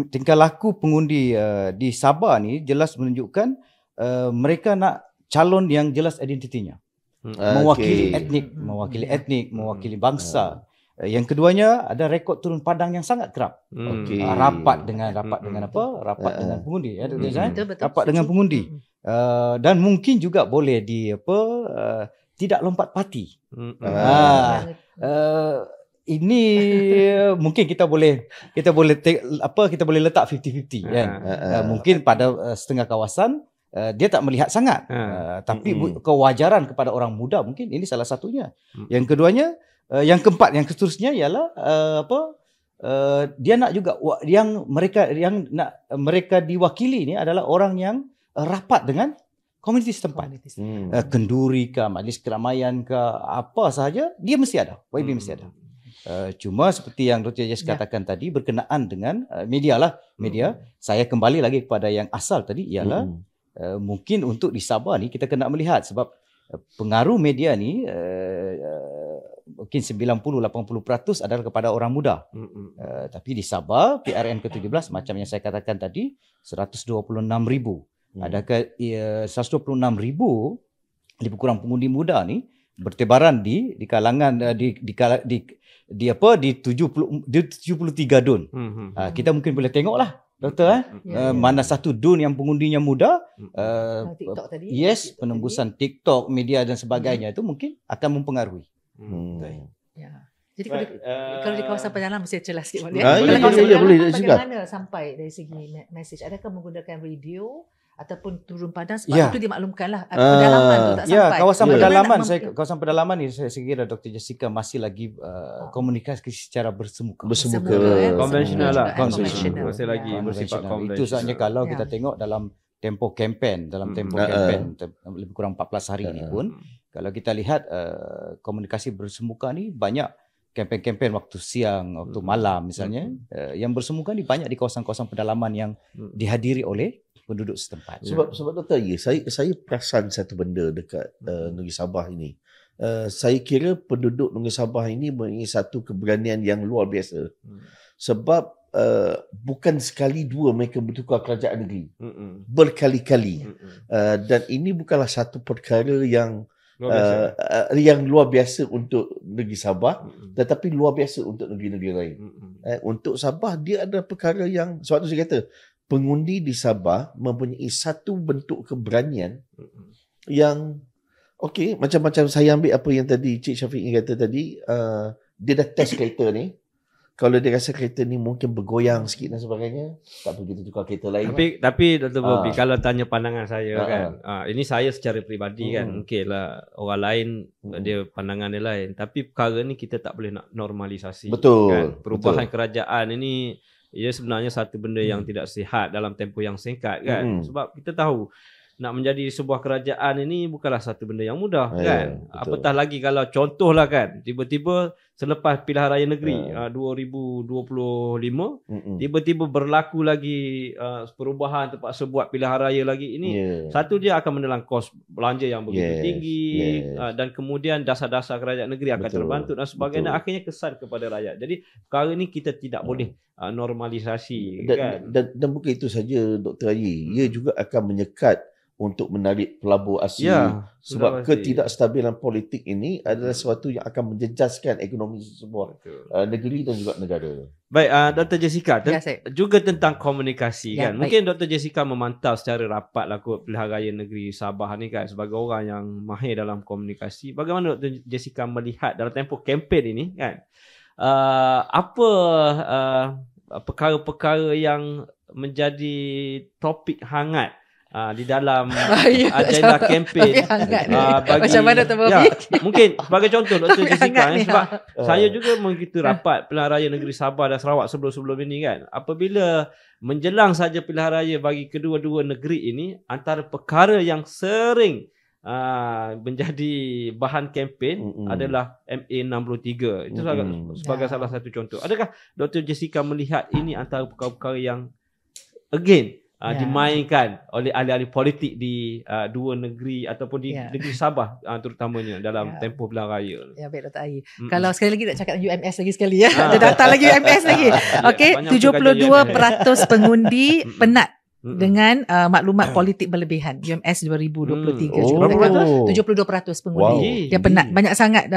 D: tingkah laku pengundi di Sabah ni jelas menunjukkan mereka nak calon yang jelas identitinya, mewakili etnik, mewakili bangsa. Yang keduanya ada rekod turun padang yang sangat kerap. Rapat dengan pengundi, rapat dengan pengundi. Dan mungkin juga boleh tidak lompat parti. Ini mungkin kita boleh letak 50-50 kan. Mungkin pada setengah kawasan dia tak melihat sangat. Tapi kewajaran kepada orang muda mungkin ini salah satunya. Yang keduanya, yang keempat, yang seterusnya ialah dia nak juga yang mereka diwakili ni adalah orang yang rapat dengan komuniti setempat. Kenduri ke, majlis keramaian ke, apa sahaja dia mesti ada. YB mesti ada. Cuma seperti yang Dr. Jas katakan tadi berkenaan dengan media. Saya kembali lagi kepada yang asal tadi ialah mungkin untuk di Sabah ni kita kena melihat sebab pengaruh media ni mungkin 90-80% adalah kepada orang muda. Tapi di Sabah PRN ke-17 macam yang saya katakan tadi 126,000. Adakah 126,000 lebih kurang pengundi muda ni bertebaran di kalangan di 73 dun. Kita mungkin boleh tengoklah doktor mana satu dun yang pengundinya muda.
C: TikTok tadi.
D: Yes, penembusan TikTok, media dan sebagainya itu mungkin akan mempengaruhi.
C: Jadi kalau di kawasan pedalaman mesti jelas sikit boleh.
B: Boleh juga.
C: Bagaimana sampai dari segi message? Adakah menggunakan radio ataupun turun padang sebab itu dimaklumkanlah pedalaman tu tak sampai.
D: Kawasan pedalaman ni saya kira Dr. Jessica masih lagi komunikasi secara bersemuka.
A: Konvensional lah.
D: Masih lagi bersifat konvensional. Itu sahaja kalau kita tengok dalam tempoh kempen, lebih kurang 14 hari ini pun kalau kita lihat komunikasi bersemuka ni banyak kempen-kempen waktu siang, waktu malam misalnya yang bersemuka ni banyak di kawasan-kawasan pedalaman yang dihadiri oleh penduduk setempat.
B: Sebab Dr. saya perasan satu benda dekat Negeri Sabah ini. Saya kira penduduk Negeri Sabah ini mempunyai satu keberanian yang luar biasa. Sebab bukan sekali dua mereka bertukar kerajaan negeri. Berkali-kali. Dan ini bukanlah satu perkara yang luar biasa untuk negeri Sabah, tetapi luar biasa untuk negeri-negeri lain. Untuk Sabah dia ada perkara yang, sebab tu saya kata pengundi di Sabah mempunyai satu bentuk keberanian yang macam saya ambil apa yang tadi Cik Syafiq kata tadi, dia dah test kereta ni. Kalau dia rasa kereta ni mungkin bergoyang sikit dan sebagainya, tak perlu kita tukar kereta lain.
A: Tapi Dr. Bobby, kalau tanya pandangan saya kan, ini saya secara peribadi kan, mungkinlah orang lain dia pandangan dia lain. Tapi perkara ni kita tak boleh nak normalisasi.
B: Betul.
A: Kan? Perubahan kerajaan ini ia sebenarnya satu benda yang tidak sihat dalam tempoh yang singkat kan. Sebab kita tahu nak menjadi sebuah kerajaan ini bukanlah satu benda yang mudah kan. Apatah lagi kalau contohlah kan, tiba-tiba selepas pilihan raya negeri 2025 tiba-tiba berlaku lagi perubahan terpaksa buat pilihan raya lagi ini. Satu, dia akan menelan kos belanja yang begitu tinggi dan kemudian dasar-dasar kerajaan negeri akan terbantu dan sebagainya. Akhirnya kesan kepada rakyat. Jadi perkara ini kita tidak boleh normalisasi
B: dan bukan itu saja Dr. Ayi, ia juga akan menyekat untuk menarik pelabur asing. Sebab ketidakstabilan politik ini adalah sesuatu yang akan menjejaskan ekonomi sebuah negeri dan juga negara.
A: Baik, Dr. Jessica, juga tentang komunikasi kan. Mungkin Dr. Jessica memantau secara rapat lah kot pilihan raya negeri Sabah ni kan, sebagai orang yang mahir dalam komunikasi. Bagaimana Dr. Jessica melihat dalam tempoh kempen ini kan, apa perkara-perkara yang menjadi topik hangat di dalam agenda kempen
C: macam mana tu
A: mungkin sebagai contoh Dr. Jessica sebab saya juga mengikuti rapat pilihan raya negeri Sabah dan Sarawak sebelum ini kan, apabila menjelang saja pilihan raya bagi kedua-dua negeri ini, antara perkara yang sering menjadi bahan kempen adalah MA63. Itu sebagai salah satu contoh. Adakah Dr. Jessica melihat ini antara perkara-perkara yang dimainkan oleh ahli-ahli politik di dua negeri ataupun di negeri Sabah terutamanya dalam tempoh pilihan raya?
C: Ya, baik Dr. Ai. Kalau sekali lagi nak cakap UMS lagi sekali ya. Ada data lagi UMS lagi. Okey, 72% pengundi penat dengan maklumat politik berlebihan. UMS 2023. 72% pengundi dia penat. Banyak sangat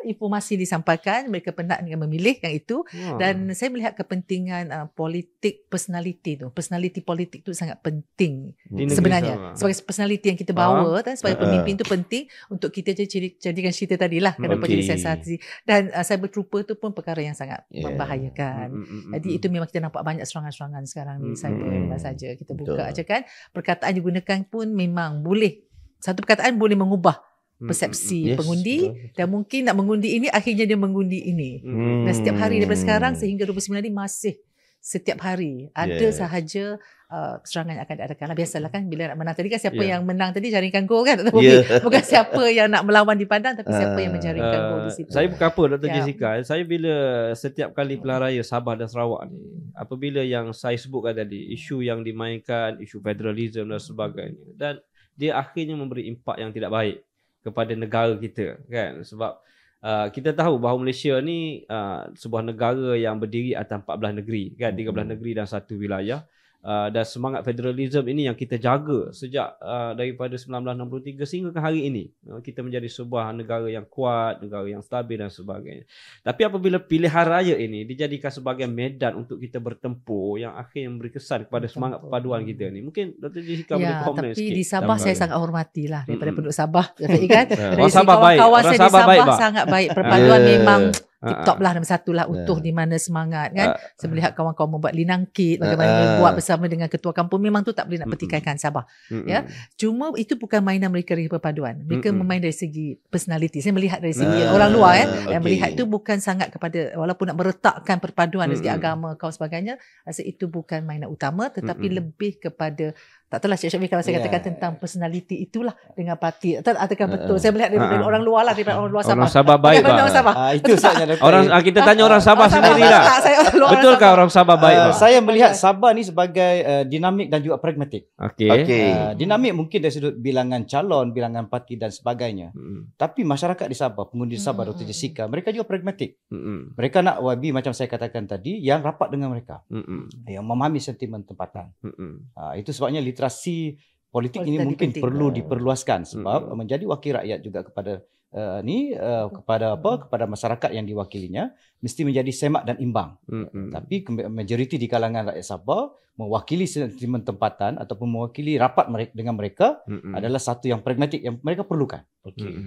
C: informasi disampaikan, mereka penat dengan memilih yang itu. Dan saya melihat kepentingan politik personality tu. Personality politik tu sangat penting sebenarnya. Sebagai personality yang kita bawa sebagai pemimpin tu penting untuk kita jadikan cerita tadilah kenapa jadi sensasi. Dan saya berterupa tu pun perkara yang sangat membahayakan. Jadi itu memang kita nampak banyak serangan-serangan sekarang ni. Cyber saja kita buka aja kan, perkataan digunakan pun memang boleh, satu perkataan boleh mengubah persepsi pengundi dan mungkin nak mengundi ini akhirnya dia mengundi ini. Dan setiap hari daripada sekarang sehingga 29 ni masih setiap hari ada sahaja serangan yang akan diadakan. Biasalah kan bila nak menang tadi kan, siapa yang menang tadi jaringkan gol kan, bukan siapa yang nak melawan di padang, tapi siapa yang menjaringkan gol di situ.
A: Saya bukan apa Dr. Jessica, saya bila setiap kali pilihan raya Sabah dan Sarawak ni, apabila yang saya sebutkan tadi, isu yang dimainkan, isu federalism dan sebagainya, dan dia akhirnya memberi impak yang tidak baik kepada negara kita kan, sebab kita tahu bahawa Malaysia ni sebuah negara yang berdiri atas 14 negeri kan, 13 negeri dan satu wilayah. Dan semangat federalism ini yang kita jaga sejak daripada 1963 sehingga ke hari ini. Kita menjadi sebuah negara yang kuat, negara yang stabil dan sebagainya. Tapi apabila pilihan raya ini dijadikan sebagai medan untuk kita bertempur, yang akhirnya memberi kesan kepada semangat perpaduan kita ni, mungkin Dr. Jessica boleh komen sikit.
C: Tapi di Sabah saya sangat hormatilah daripada penduduk Sabah kan.
A: Orang Sabah baik,
C: orang Sabah baik, sangat baik. Perpaduan memang tip-top lah, nombor satu lah, utuh di mana semangat kan. Saya melihat kawan-kawan membuat linangkit, bagaimana buat bersama dengan ketua kampung, memang tu tak boleh nak pertikaikan Sabah. Ya, cuma itu bukan mainan mereka dari perpaduan. Mereka memain dari segi personality. Saya melihat dari segi orang luar yang melihat itu bukan sangat kepada, walaupun nak meretakkan perpaduan dari segi agama kaum sebagainya, rasa itu bukan mainan utama, tetapi lebih kepada, tak tahulah Cik Syafie kalau saya katakan tentang personality itulah dengan parti. Adakah betul? Saya melihat dari orang luar lah, daripada orang luar Sabah.
A: Orang Sabah baik,
C: orang Sabah.
D: Itu sahaja.
A: Kita tanya orang Sabah sendirilah. Betulkah orang Sabah baik?
D: Saya melihat Sabah ni sebagai dinamik dan juga pragmatik.
A: Okey.
D: Dinamik mungkin dari sudut bilangan calon, bilangan parti dan sebagainya. Tapi masyarakat di Sabah, pengundi di Sabah, Dr. Jessica, mereka juga pragmatik. Mereka nak YB macam saya katakan tadi, yang rapat dengan mereka. Yang memahami sentimen tempatan. Itu sebabnya literasi politik ini mungkin perlu diperluaskan, sebab menjadi wakil rakyat juga kepada kepada masyarakat yang diwakilinya mesti menjadi semak dan imbang. Tapi majoriti di kalangan rakyat Sabah mewakili sentimen tempatan ataupun mewakili rapat dengan mereka adalah satu yang pragmatik yang mereka perlukan.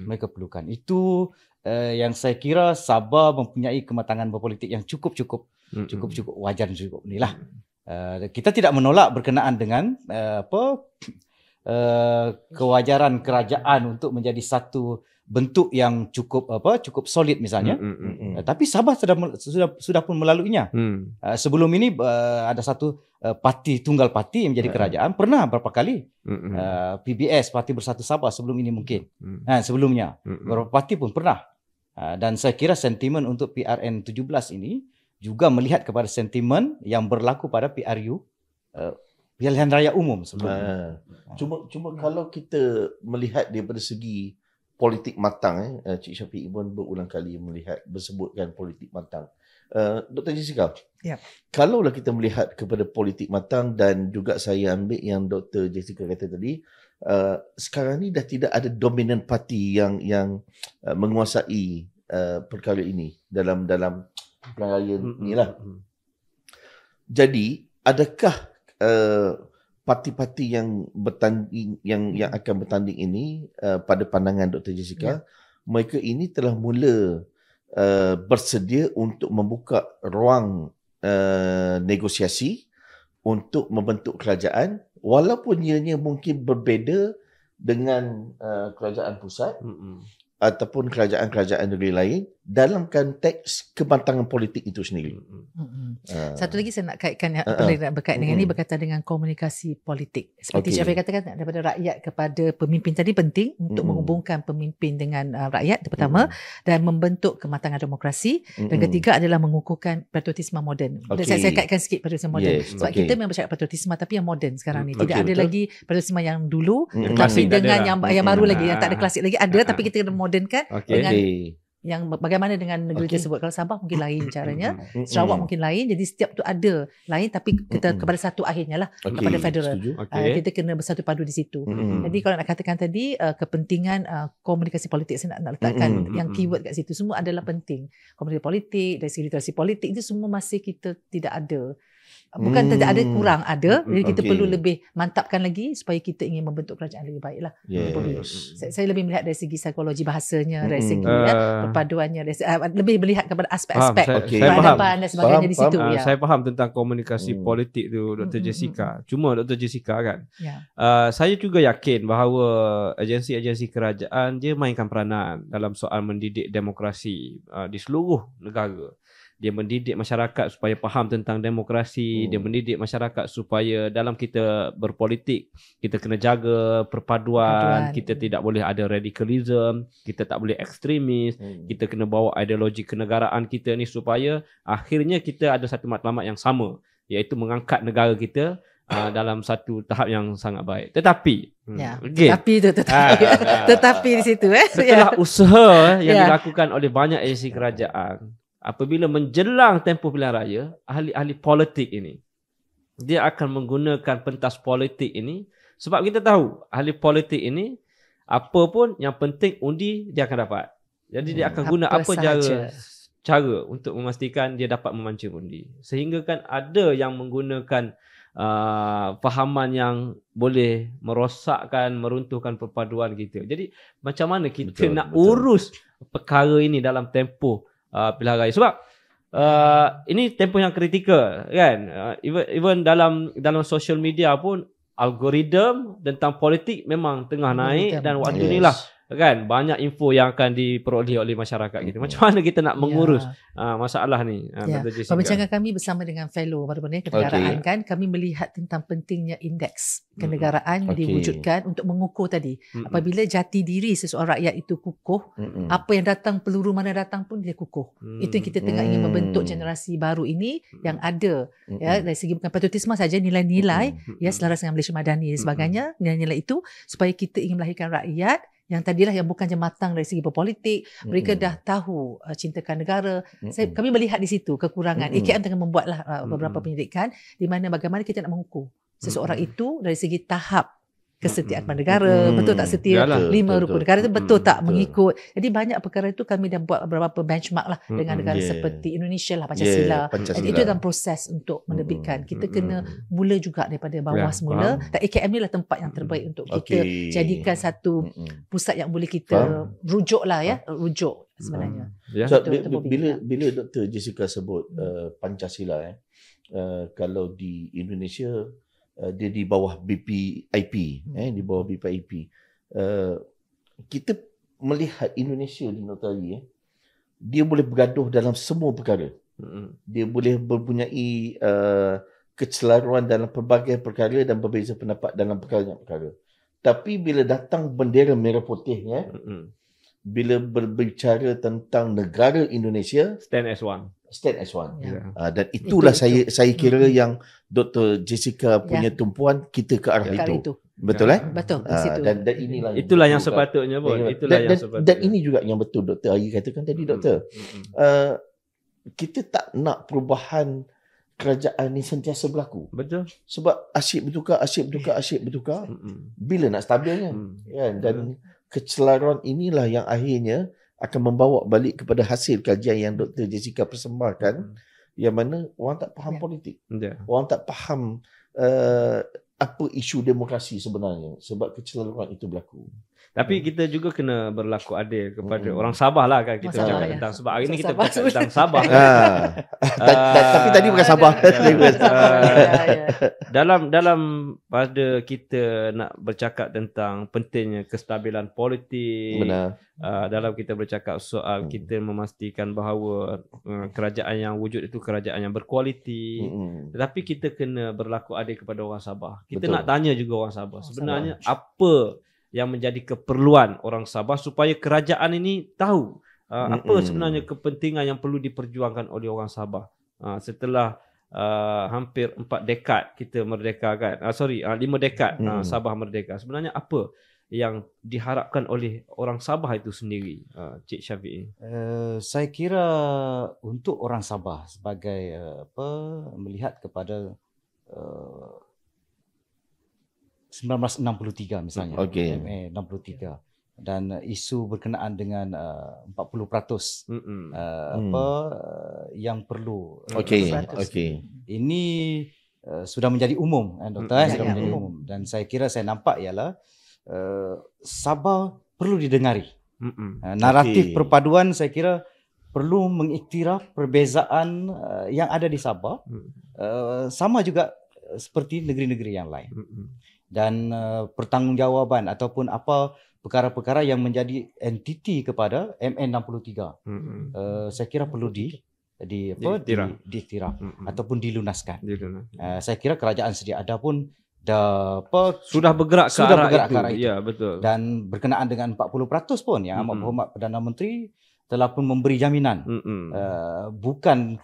D: Mereka perlukan. Itu yang saya kira Sabah mempunyai kematangan berpolitik yang cukup wajar dan cukup inilah. Kita tidak menolak berkenaan dengan kewajaran kerajaan untuk menjadi satu bentuk yang cukup solid misalnya. Tapi Sabah sudah pun melaluinya. Sebelum ini ada satu parti, tunggal parti yang menjadi kerajaan, pernah berapa kali. PBS, Parti Bersatu Sabah, sebelum ini mungkin. Sebelumnya beberapa parti pun pernah. Dan saya kira sentimen untuk PRN 17 ini juga melihat kepada sentimen yang berlaku pada PRU, pilihan raya umum sebelumnya.
B: Cuma kalau kita melihat daripada segi politik matang. Cik Syafiq pun berulang kali bersebutkan politik matang. Dr. Jessica, kalaulah kita melihat kepada politik matang, dan juga saya ambil yang Dr. Jessica kata tadi, sekarang ni dah tidak ada dominant parti yang menguasai perkara ini dalam pilihan raya ni lah. Jadi adakah parti-parti yang bertanding yang akan bertanding ini, pada pandangan Dr. Jessica, mereka ini telah mula bersedia untuk membuka ruang negosiasi untuk membentuk kerajaan, walaupun ianya mungkin berbeza dengan kerajaan pusat ataupun kerajaan-kerajaan negeri lain dalam konteks kebantangan politik itu sendiri.
C: Satu lagi saya nak kaitkan berkait dengan ini, berkaitan dengan komunikasi politik. Seperti Syafiq katakan, daripada rakyat kepada pemimpin tadi penting untuk menghubungkan pemimpin dengan rakyat pertama, dan membentuk kematangan demokrasi, dan ketiga adalah mengukuhkan patriotisme moden. Saya kaitkan sikit patriotisme moden, sebab kita memang bercakap patriotisme tapi yang moden sekarang ni. Tidak ada lagi patriotisme yang dulu, tapi dengan yang baru lagi, yang tak ada klasik lagi, ada tapi kita kena modernkan dengan yang bagaimana dengan negeri tersebut. Kalau Sabah mungkin lain caranya, Sarawak mungkin lain, jadi setiap tu ada lain, tapi kita kepada satu akhirnya lah, kepada federal. Kita kena bersatu padu di situ. Jadi kalau nak katakan tadi, kepentingan komunikasi politik, saya nak letakkan yang keyword kat situ, semua adalah penting. Komunikasi politik, dari segi literasi politik, itu semua masih kita tidak ada. Bukan tidak ada, kurang ada. Jadi kita perlu lebih mantapkan lagi supaya kita ingin membentuk kerajaan lebih baik lah. Saya lebih melihat dari segi psikologi bahasanya, dari segi perpaduannya, lebih melihat kepada aspek-aspek peradaban dan sebagainya di situ.
A: Saya faham tentang komunikasi politik tu, Dr. Jessica. Cuma Dr. Jessica kan, saya juga yakin bahawa agensi-agensi kerajaan dia mainkan peranan dalam soal mendidik demokrasi di seluruh negara. Dia mendidik masyarakat supaya faham tentang demokrasi. Dia mendidik masyarakat supaya dalam kita berpolitik, kita kena jaga perpaduan. Kita tidak boleh ada radikalisme. Kita tak boleh ekstremis. Kita kena bawa ideologi kenegaraan kita ni supaya akhirnya kita ada satu matlamat yang sama, iaitu mengangkat negara kita dalam satu tahap yang sangat baik. Tetapi
C: tetapi di situ
A: setelah usaha yang dilakukan oleh banyak agensi kerajaan, apabila menjelang tempoh pilihan raya, ahli-ahli politik ini, dia akan menggunakan pentas politik ini, sebab kita tahu ahli politik ini, apa pun yang penting undi dia akan dapat. Jadi dia akan guna apa cara untuk memastikan dia dapat memancing undi. Sehingga kan ada yang menggunakan fahaman yang boleh merosakkan, meruntuhkan perpaduan kita. Jadi macam mana kita nak urus perkara ini dalam tempoh pilihan raya, sebab ini tempoh yang kritikal kan. Even dalam social media pun algoritma tentang politik memang tengah naik, dan waktu ni lah kan banyak info yang akan diperoleh oleh masyarakat kita. Macam mana kita nak mengurus masalah ni?
C: Perbincangan kami bersama dengan fellow baru-baru kenegaraan kan, kami melihat tentang pentingnya indeks kenegaraan diwujudkan untuk mengukur tadi. Apabila jati diri seseorang rakyat itu kukuh, apa yang datang, peluru mana datang pun dia kukuh. Itu yang kita tengah ingin membentuk generasi baru ini yang ada dari segi bukan patriotisme saja, nilai-nilai selaras dengan Malaysia Madani dan sebagainya, nilai-nilai itu supaya kita ingin melahirkan rakyat yang tadilah yang bukannya matang dari segi berpolitik, mereka dah tahu cintakan negara. Kami melihat di situ kekurangan. AKM tengah membuatlah beberapa penyelidikan di mana bagaimana kita nak mengukur seseorang itu dari segi tahap kesetiaan pada negara, betul tak setia 5 rukun negara itu betul tak mengikut. Jadi banyak perkara itu kami dah buat beberapa benchmark lah dengan negara seperti Indonesia lah, Pancasila. Jadi itu dalam proses untuk menerbitkan. Kita kena mula juga daripada bawah semula, dan AKM ni lah tempat yang terbaik untuk kita jadikan satu pusat yang boleh kita rujuk lah rujuk sebenarnya.
B: So, bila Dr. Jessica sebut Pancasila, kalau di Indonesia dia di bawah BPIP, di bawah BPIP. Kita melihat Indonesia di Notari, dia boleh bergaduh dalam semua perkara. Dia boleh mempunyai kecelaruan dalam pelbagai perkara dan berbeza pendapat dalam perkara. Tapi bila datang bendera merah putih, bila berbicara tentang negara Indonesia,
A: stand as one.
B: Dan itulah saya kira yang Dr. Jessica punya tumpuan kita ke arah itu. Betul
C: Betul di situ.
B: Dan
A: itulah yang sepatutnya pun.
B: Dan ini juga yang betul Dr. Ari katakan tadi, Doktor. Kita tak nak perubahan kerajaan ni sentiasa berlaku.
A: Betul.
B: Sebab asyik bertukar. Bila nak stabilnya? Kan? Dan kecelaruan inilah yang akhirnya akan membawa balik kepada hasil kajian yang Dr. Jessica persembahkan, yang mana orang tak faham politik. Orang tak faham apa isu demokrasi sebenarnya sebab kecelaruan itu berlaku.
A: Tapi kita juga kena berlaku adil kepada orang Sabah lah kan. Kita cakap tentang Sabah. Hari ni kita bercakap tentang Sabah.
B: Tapi tadi bukan Sabah.
A: Dalam pada kita nak bercakap tentang pentingnya kestabilan politik.
B: Benar.
A: Dalam kita bercakap soal kita memastikan bahawa kerajaan yang wujud itu kerajaan yang berkualiti. Tetapi kita kena berlaku adil kepada orang Sabah. Kita nak tanya juga orang Sabah. Sebenarnya apa yang menjadi keperluan orang Sabah supaya kerajaan ini tahu apa sebenarnya kepentingan yang perlu diperjuangkan oleh orang Sabah setelah hampir 4 dekad kita merdeka kan. 5 dekad Sabah merdeka. Sebenarnya apa yang diharapkan oleh orang Sabah itu sendiri, Cik Syafiq?
D: Saya kira untuk orang Sabah sebagai melihat kepada 1963 misalnya, MA 63, dan isu berkenaan dengan 40% yang perlu. Ini sudah menjadi umum, Doktor, sudah menjadi umum, dan saya kira saya nampak ialah Sabah perlu didengari. Naratif perpaduan saya kira perlu mengiktiraf perbezaan yang ada di Sabah, sama juga seperti negeri-negeri yang lain. Dan pertanggungjawaban ataupun apa perkara-perkara yang menjadi entiti kepada MN 63 saya kira perlu diiktiraf ataupun dilunaskan. Saya kira kerajaan sedia ada pun
A: sudah bergerak ke arah itu. Ya, betul.
D: Dan berkenaan dengan 40% pun yang amat berhormat Perdana Menteri telah pun memberi jaminan, bukan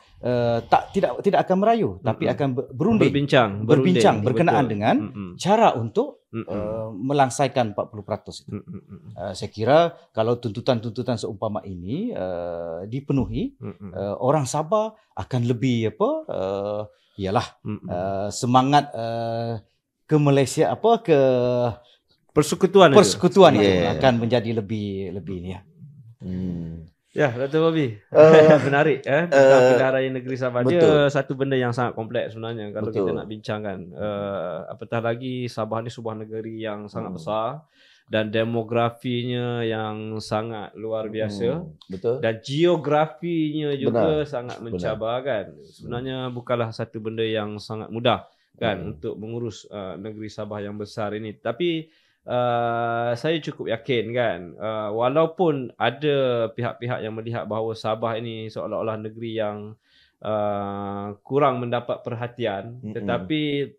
D: tidak akan merayu, tapi akan berbincang berkenaan dengan cara untuk melangsaikan 40% itu. Saya kira kalau tuntutan-tuntutan seumpama ini dipenuhi, orang Sabah akan lebih semangat ke Malaysia, ke
A: persekutuan
D: itu akan menjadi lebih ini ya.
A: Ya, Dr. Bobby. Menarik pilihan raya negeri Sabah. Dia satu benda yang sangat kompleks sebenarnya kalau kita nak bincangkan. Apatah lagi Sabah ni sebuah negeri yang sangat besar dan demografinya yang sangat luar biasa. Dan geografinya juga sangat mencabar kan. Sebenarnya bukanlah satu benda yang sangat mudah kan untuk mengurus negeri Sabah yang besar ini. Tapi saya cukup yakin kan, walaupun ada pihak-pihak yang melihat bahawa Sabah ini seolah-olah negeri yang kurang mendapat perhatian, tetapi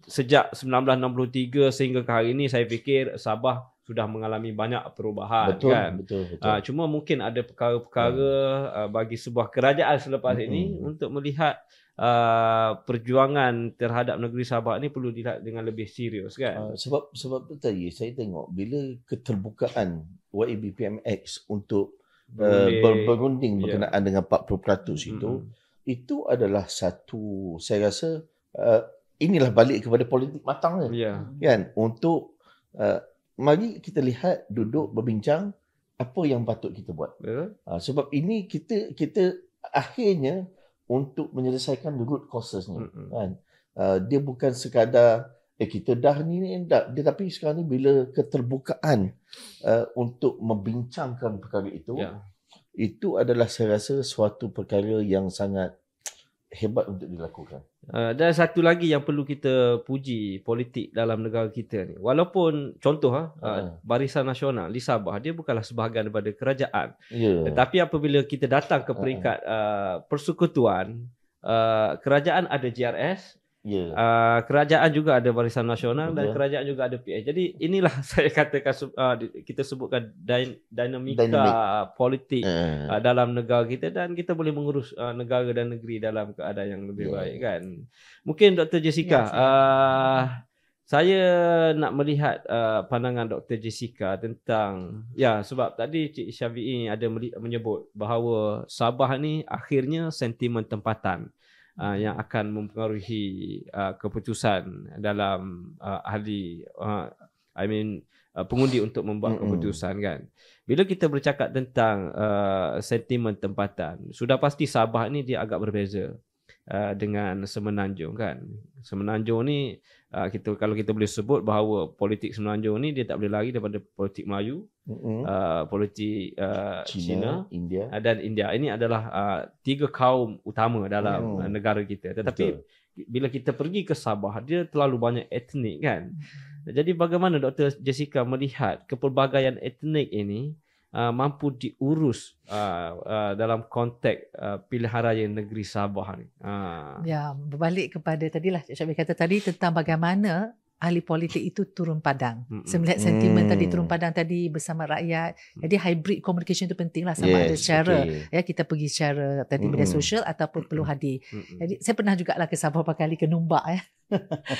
A: sejak 1963 sehingga ke hari ini saya fikir Sabah sudah mengalami banyak perubahan. Betul. Cuma mungkin ada perkara-perkara bagi sebuah kerajaan selepas ini untuk melihat perjuangan terhadap negeri Sabah ni perlu dilihat dengan lebih serius kan.
B: Sebab tadi saya tengok bila keterbukaan YABPMX untuk berunding berkenaan dengan 40% itu adalah satu, saya rasa inilah balik kepada politik matang kan, untuk mari kita lihat, duduk berbincang apa yang patut kita buat. Sebab ini kita akhirnya untuk menyelesaikan root causesnya kan. Dia bukan sekadar kita dah ni dah, tetapi sekarang ni bila keterbukaan untuk membincangkan perkara itu, itu adalah saya rasa suatu perkara yang sangat hebat untuk dilakukan.
A: Dan satu lagi yang perlu kita puji politik dalam negara kita ni. Walaupun contoh Barisan Nasional di Sabah dia bukanlah sebahagian daripada kerajaan. Tetapi apabila kita datang ke peringkat persekutuan, kerajaan ada GRS, kerajaan juga ada Barisan Nasional dan kerajaan juga ada PH. Jadi inilah saya katakan kita sebutkan dinamika politik dalam negara kita, dan kita boleh mengurus negara dan negeri dalam keadaan yang lebih baik kan. Mungkin Dr. Jessica, Saya nak melihat pandangan Dr. Jessica tentang, sebab tadi Cik Syafiee ada menyebut bahawa Sabah ni akhirnya sentimen tempatan yang akan mempengaruhi keputusan dalam pengundi untuk membuat keputusan kan. Bila kita bercakap tentang sentimen tempatan, sudah pasti Sabah ni dia agak berbeza dengan Semenanjung kan. Semenanjung ni kalau kita boleh sebut bahawa politik Semenanjung ni dia tak boleh lari daripada politik Melayu, politik China, India dan India. Ini adalah tiga kaum utama dalam negara kita. Tetapi bila kita pergi ke Sabah, dia terlalu banyak etnik kan. Jadi bagaimana Dr. Jessica melihat kepelbagaian etnik ini mampu diurus dalam konteks pilihan raya negeri Sabah ni?
C: Ya, berbalik kepada tadilah Cik Syafiee kata tadi tentang bagaimana ahli politik itu turun padang. Saya melihat sentimen tadi turun padang tadi bersama rakyat. Jadi hybrid communication itu pentinglah, sama ada secara kita pergi secara tadi media sosial ataupun perlu hadir. Jadi saya pernah jugalah ke Sabah beberapa kali, ke Numbak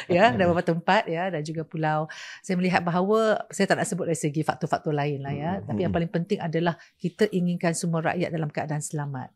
C: dan beberapa tempat dan juga pulau. Saya melihat bahawa saya tak nak sebut dari segi faktor-faktor lain lah tapi yang paling penting adalah kita inginkan semua rakyat dalam keadaan selamat.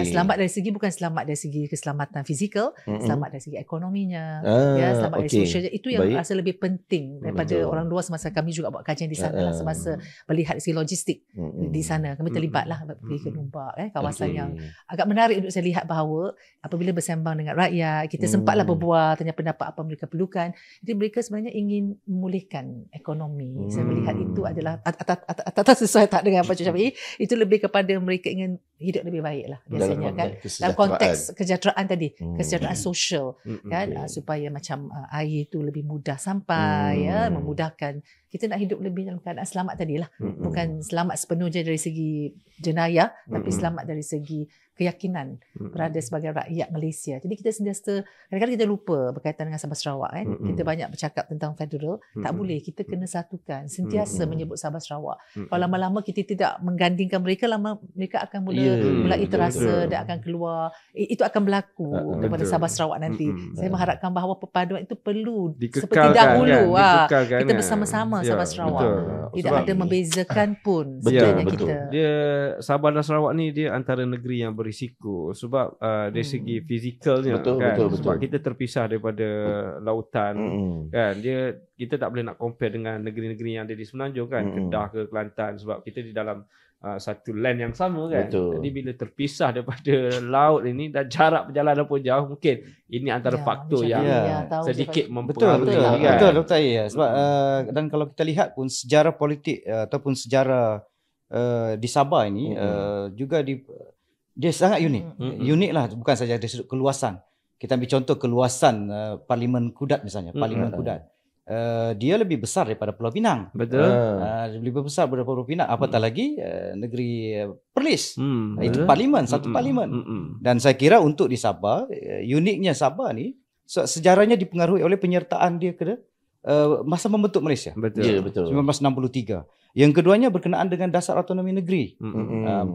C: Selamat dari segi, bukan selamat dari segi keselamatan fizikal, selamat dari segi ekonominya, selamat dari sosialnya. Itu yang rasa lebih penting daripada orang luar. Semasa kami juga buat kajian di sana semasa melihat segi logistik di sana, kami terlibatlah pergi ke Numbak kawasan yang agak menarik untuk saya lihat bahawa apabila bersembang dengan rakyat, kita sempatlah berbual, tanya pendapat apa mereka perlukan. Jadi mereka sebenarnya ingin memulihkan ekonomi. Saya melihat itu adalah atas sesuai tak dengan apa Cik Syafiee, itu lebih kepada mereka ingin hidup lebih baik lah biasanya kan, dalam konteks kesejahteraan tadi, kesejahteraan sosial kan, supaya macam air itu lebih mudah sampai memudahkan kita nak hidup lebih dalam keadaan selamat tadilah. Bukan selamat sepenuhnya dari segi jenayah, tapi selamat dari segi keyakinan berada sebagai rakyat Malaysia. Jadi kita sentiasa, kadang-kadang kita lupa berkaitan dengan Sabah Sarawak kan. Kita banyak bercakap tentang federal, tak boleh, kita kena satukan, sentiasa menyebut Sabah Sarawak. Kalau lama-lama kita tidak menggandingkan mereka, lama mereka akan mulai terasa dan akan keluar, itu akan berlaku daripada Sabah Sarawak nanti. Saya mengharapkan bahawa perpaduan itu perlu seperti dahulu kita bersama-sama Sabah Sarawak. Tidak ada membezakan pun sebenarnya kita.
A: Dia Sabah dan Sarawak ni dia antara negeri yang berisiko sebab dari segi fizikalnya kan, sebab kita terpisah daripada lautan kan. Kita tak boleh nak compare dengan negeri-negeri yang ada di Semenanjung kan, Kedah ke Kelantan, sebab kita di dalam satu land yang sama kan. Jadi bila terpisah daripada laut ini dan jarak perjalanan pun jauh, mungkin ini antara faktor yang sedikit mempengaruhi kan.
D: Betul Dr. Sebab dan kalau kita lihat pun sejarah politik ataupun sejarah di Sabah ini juga dia sangat unik. Unik lah, bukan saja dari sudut keluasan. Kita ambil contoh keluasan Parlimen Kudat misalnya, Parlimen Kudat. Dia lebih besar daripada Pulau Pinang.
A: Betul.
D: Lebih besar daripada Pulau Pinang. Apatah lagi negeri Perlis. Itu parlimen, satu parlimen. Dan saya kira untuk di Sabah, uniknya Sabah ni sejarahnya dipengaruhi oleh penyertaan dia ke masa membentuk Malaysia.
A: Betul.
B: Ya, betul.
D: 1963. Yang keduanya berkenaan dengan dasar autonomi negeri. 40%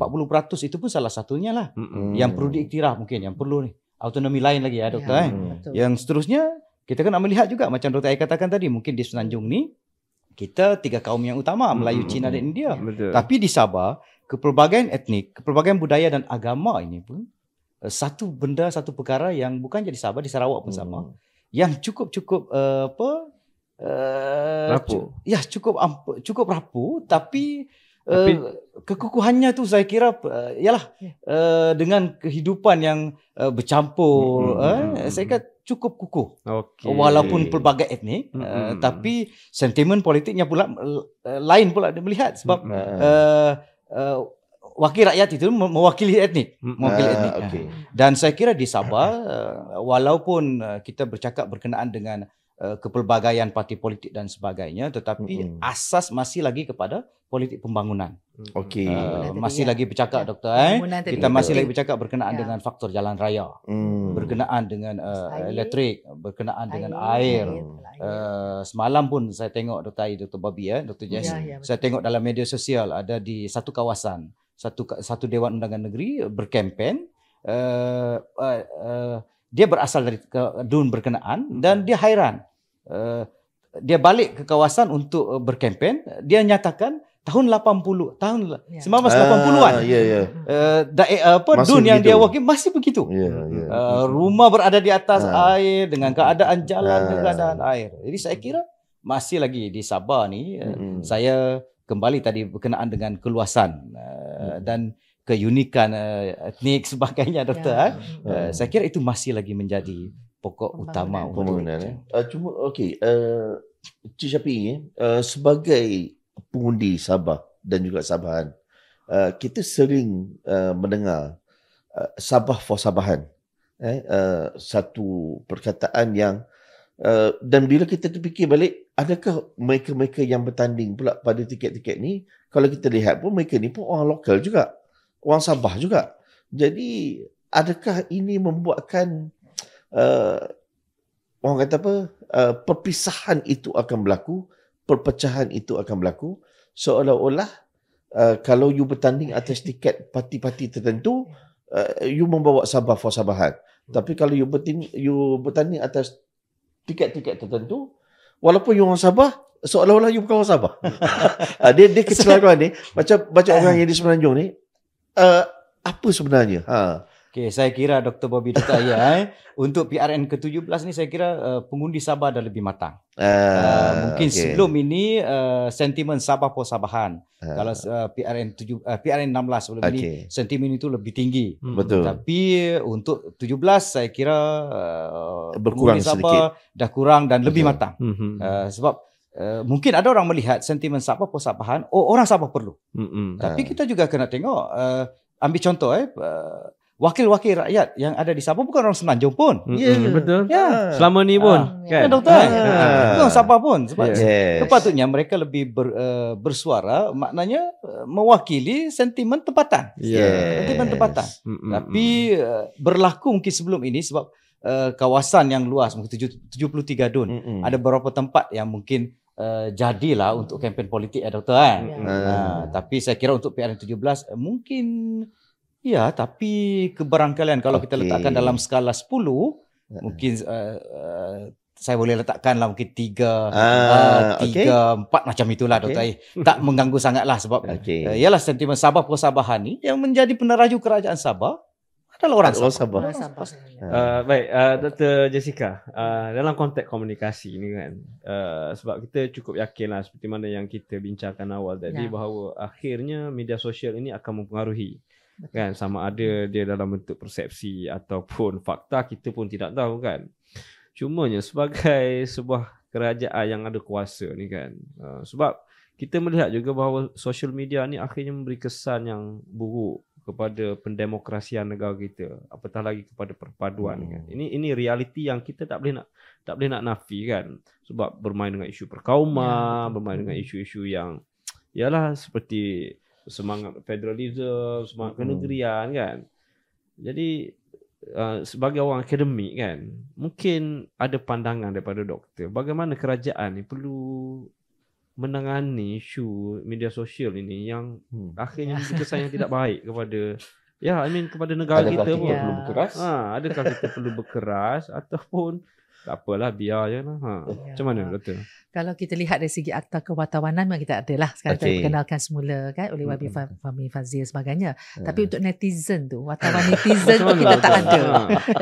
D: itu pun salah satunya lah. Yang perlu diiktiraf mungkin, yang perlu ni. Autonomi lain lagi Doktor. Yang seterusnya, kita kan nak melihat juga macam Dr. Ai katakan tadi, mungkin di Semenanjung ni, kita tiga kaum yang utama, Melayu, Cina dan India. Tapi di Sabah, kepelbagaian etnik, kepelbagaian budaya dan agama ini pun, satu benda, satu perkara yang bukan jadi Sabah, di Sarawak pun sama. Yang cukup rapuh. Cukup rapuh, tapi kekukuhannya tu saya kira dengan kehidupan yang bercampur, saya kira cukup kukuh. Walaupun pelbagai etnik, tapi sentimen politiknya pula lain pula dia melihat sebab wakil rakyat itu mewakili etnik, Dan saya kira di Sabah, walaupun kita bercakap berkenaan dengan kepelbagaian parti politik dan sebagainya, tetapi asas masih lagi kepada politik pembangunan. Masih lagi bercakap Doktor, kita masih lagi bercakap berkenaan dengan faktor jalan raya, berkenaan dengan elektrik, berkenaan dengan air. Semalam pun saya tengok Dr. Bobby, Dr. Jess, saya tengok dalam media sosial ada di satu kawasan, satu Dewan Undangan Negeri berkempen, dia berasal dari DUN berkenaan dan dia hairan. dia balik ke kawasan untuk berkempen, dia nyatakan tahun 1980-an. Dun yang dia wakil masih begitu. Rumah berada di atas air dengan keadaan jalan dengan keadaan air. Jadi saya kira masih lagi di Sabah ni saya kembali tadi berkenaan dengan keluasan dan keunikan etnik sebagainya, Doktor. Saya kira itu masih lagi menjadi pokok utama
B: pembangunan. Cuma okey, Cik Syafiee, sebagai pengundi Sabah dan juga Sabahan, kita sering mendengar Sabah for Sabahan, satu perkataan yang dan bila kita terfikir balik, adakah mereka-mereka yang bertanding pula pada tiket-tiket ni, kalau kita lihat pun mereka ni pun orang lokal juga, orang Sabah juga. Jadi adakah ini membuatkan orang kata apa, perpisahan itu akan berlaku, perpecahan itu akan berlaku, seolah-olah kalau you bertanding atas tiket parti-parti tertentu, you membawa Sabah for Sabahan. Tapi kalau you bertanding atas tiket-tiket tertentu, walaupun you orang Sabah, seolah-olah you bukan orang Sabah. Dia kecelaruan ni, macam orang yang di Semenanjung ni, apa sebenarnya?
D: Okey, saya kira Dr. Bobby Dutaya untuk PRN ke-17 ni saya kira pengundi Sabah dah lebih matang. Mungkin sebelum ini sentimen Sabah for Sabahan. Kalau PRN 16 sebelum ini sentimen itu lebih tinggi.
B: Betul.
D: Tapi untuk 17 saya kira
B: berkurang
D: Sabah sedikit. Dah kurang dan lebih matang. Sebab mungkin ada orang melihat sentimen Sabah for Sabahan, orang Sabah perlu. Tapi kita juga kena tengok, ambil contoh wakil-wakil rakyat yang ada di Sabah bukan orang Semenanjung pun.
A: Betul. Selama ni pun.
D: Kan? Doktor. Bukan Sabah pun. Sebab sepatutnya mereka lebih bersuara, maknanya mewakili sentimen tempatan. Sentimen tempatan. Tapi berlaku mungkin sebelum ini sebab kawasan yang luas, mungkin 73 dun. Ada beberapa tempat yang mungkin jadilah untuk kempen politik, Doktor. Tapi saya kira untuk PRN 17 mungkin ya, tapi kebarangkalian kalau kita letakkan dalam skala 10, mungkin saya boleh letakkanlah mungkin 3, 4 macam itulah, Doktor. Tak mengganggu sangatlah sebab ialah sentimen Sabah for Sabahan ni yang menjadi peneraju kerajaan Sabah adalah orang Sabah.
A: Baik, Dr. Jessica, dalam konteks komunikasi ni kan, sebab kita cukup yakinlah seperti mana yang kita bincangkan awal tadi, bahawa akhirnya media sosial ini akan mempengaruhi. Kan, sama ada dia dalam bentuk persepsi ataupun fakta, kita pun tidak tahu kan. Cumanya sebagai sebuah kerajaan yang ada kuasa ni kan, sebab kita melihat juga bahawa social media ni akhirnya memberi kesan yang buruk kepada pendemokrasian negara kita, apatah lagi kepada perpaduan kan. Ini realiti yang kita tak boleh nak nafi kan, sebab bermain dengan isu perkauman, bermain dengan isu-isu yang ialah seperti semangat federalism, semangat kenegerian kan. Jadi sebagai orang akademik kan, mungkin ada pandangan daripada doktor bagaimana kerajaan ni perlu menangani isu media sosial ini yang akhirnya memberi kesan yang tidak baik kepada kepada negara kita pun.
B: Perlu berkeras?
A: Adakah kita perlu berkeras ataupun tak apalah, biar je lah. Macam mana, Doktor?
C: Kalau kita lihat dari segi akta kewartawanan, memang kita ada lah. Sekarang kita perkenalkan semula kan oleh Wabi Fahmi Fazil sebagainya. Tapi untuk netizen tu, wartawan netizen tu kita tak ada.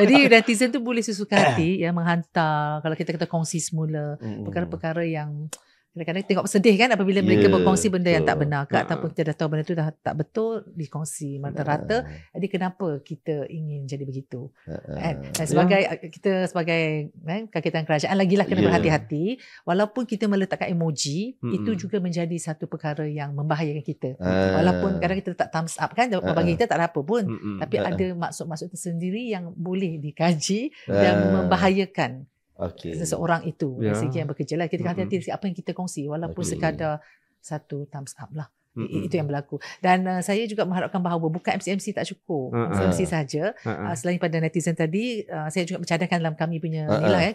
C: Jadi netizen tu boleh sesuka hati menghantar, kalau kita kata kongsi semula, perkara-perkara yang kadang-kadang tengok sedih kan apabila mereka berkongsi benda yang tak benar ke, ataupun kita dah tahu benda tu dah tak betul dikongsi merata-rata. Jadi kenapa kita ingin jadi begitu? Kita sebagai kakitan kerajaan lagilah kena berhati-hati. Walaupun kita meletakkan emoji, itu juga menjadi satu perkara yang membahayakan kita. Walaupun kadang kita letak thumbs up kan, bagi kita tak ada apa pun. Tapi ada maksud-maksud tersendiri yang boleh dikaji dan membahayakan seseorang itu dari segi yang bekerja lah. Kita hati-hati apa yang kita kongsi, walaupun sekadar satu thumbs up lah. Itu yang berlaku. Dan saya juga mengharapkan bahawa bukan MC tak cukup. MC saja. Selain pada netizen tadi, saya juga bercadangkan dalam kami punya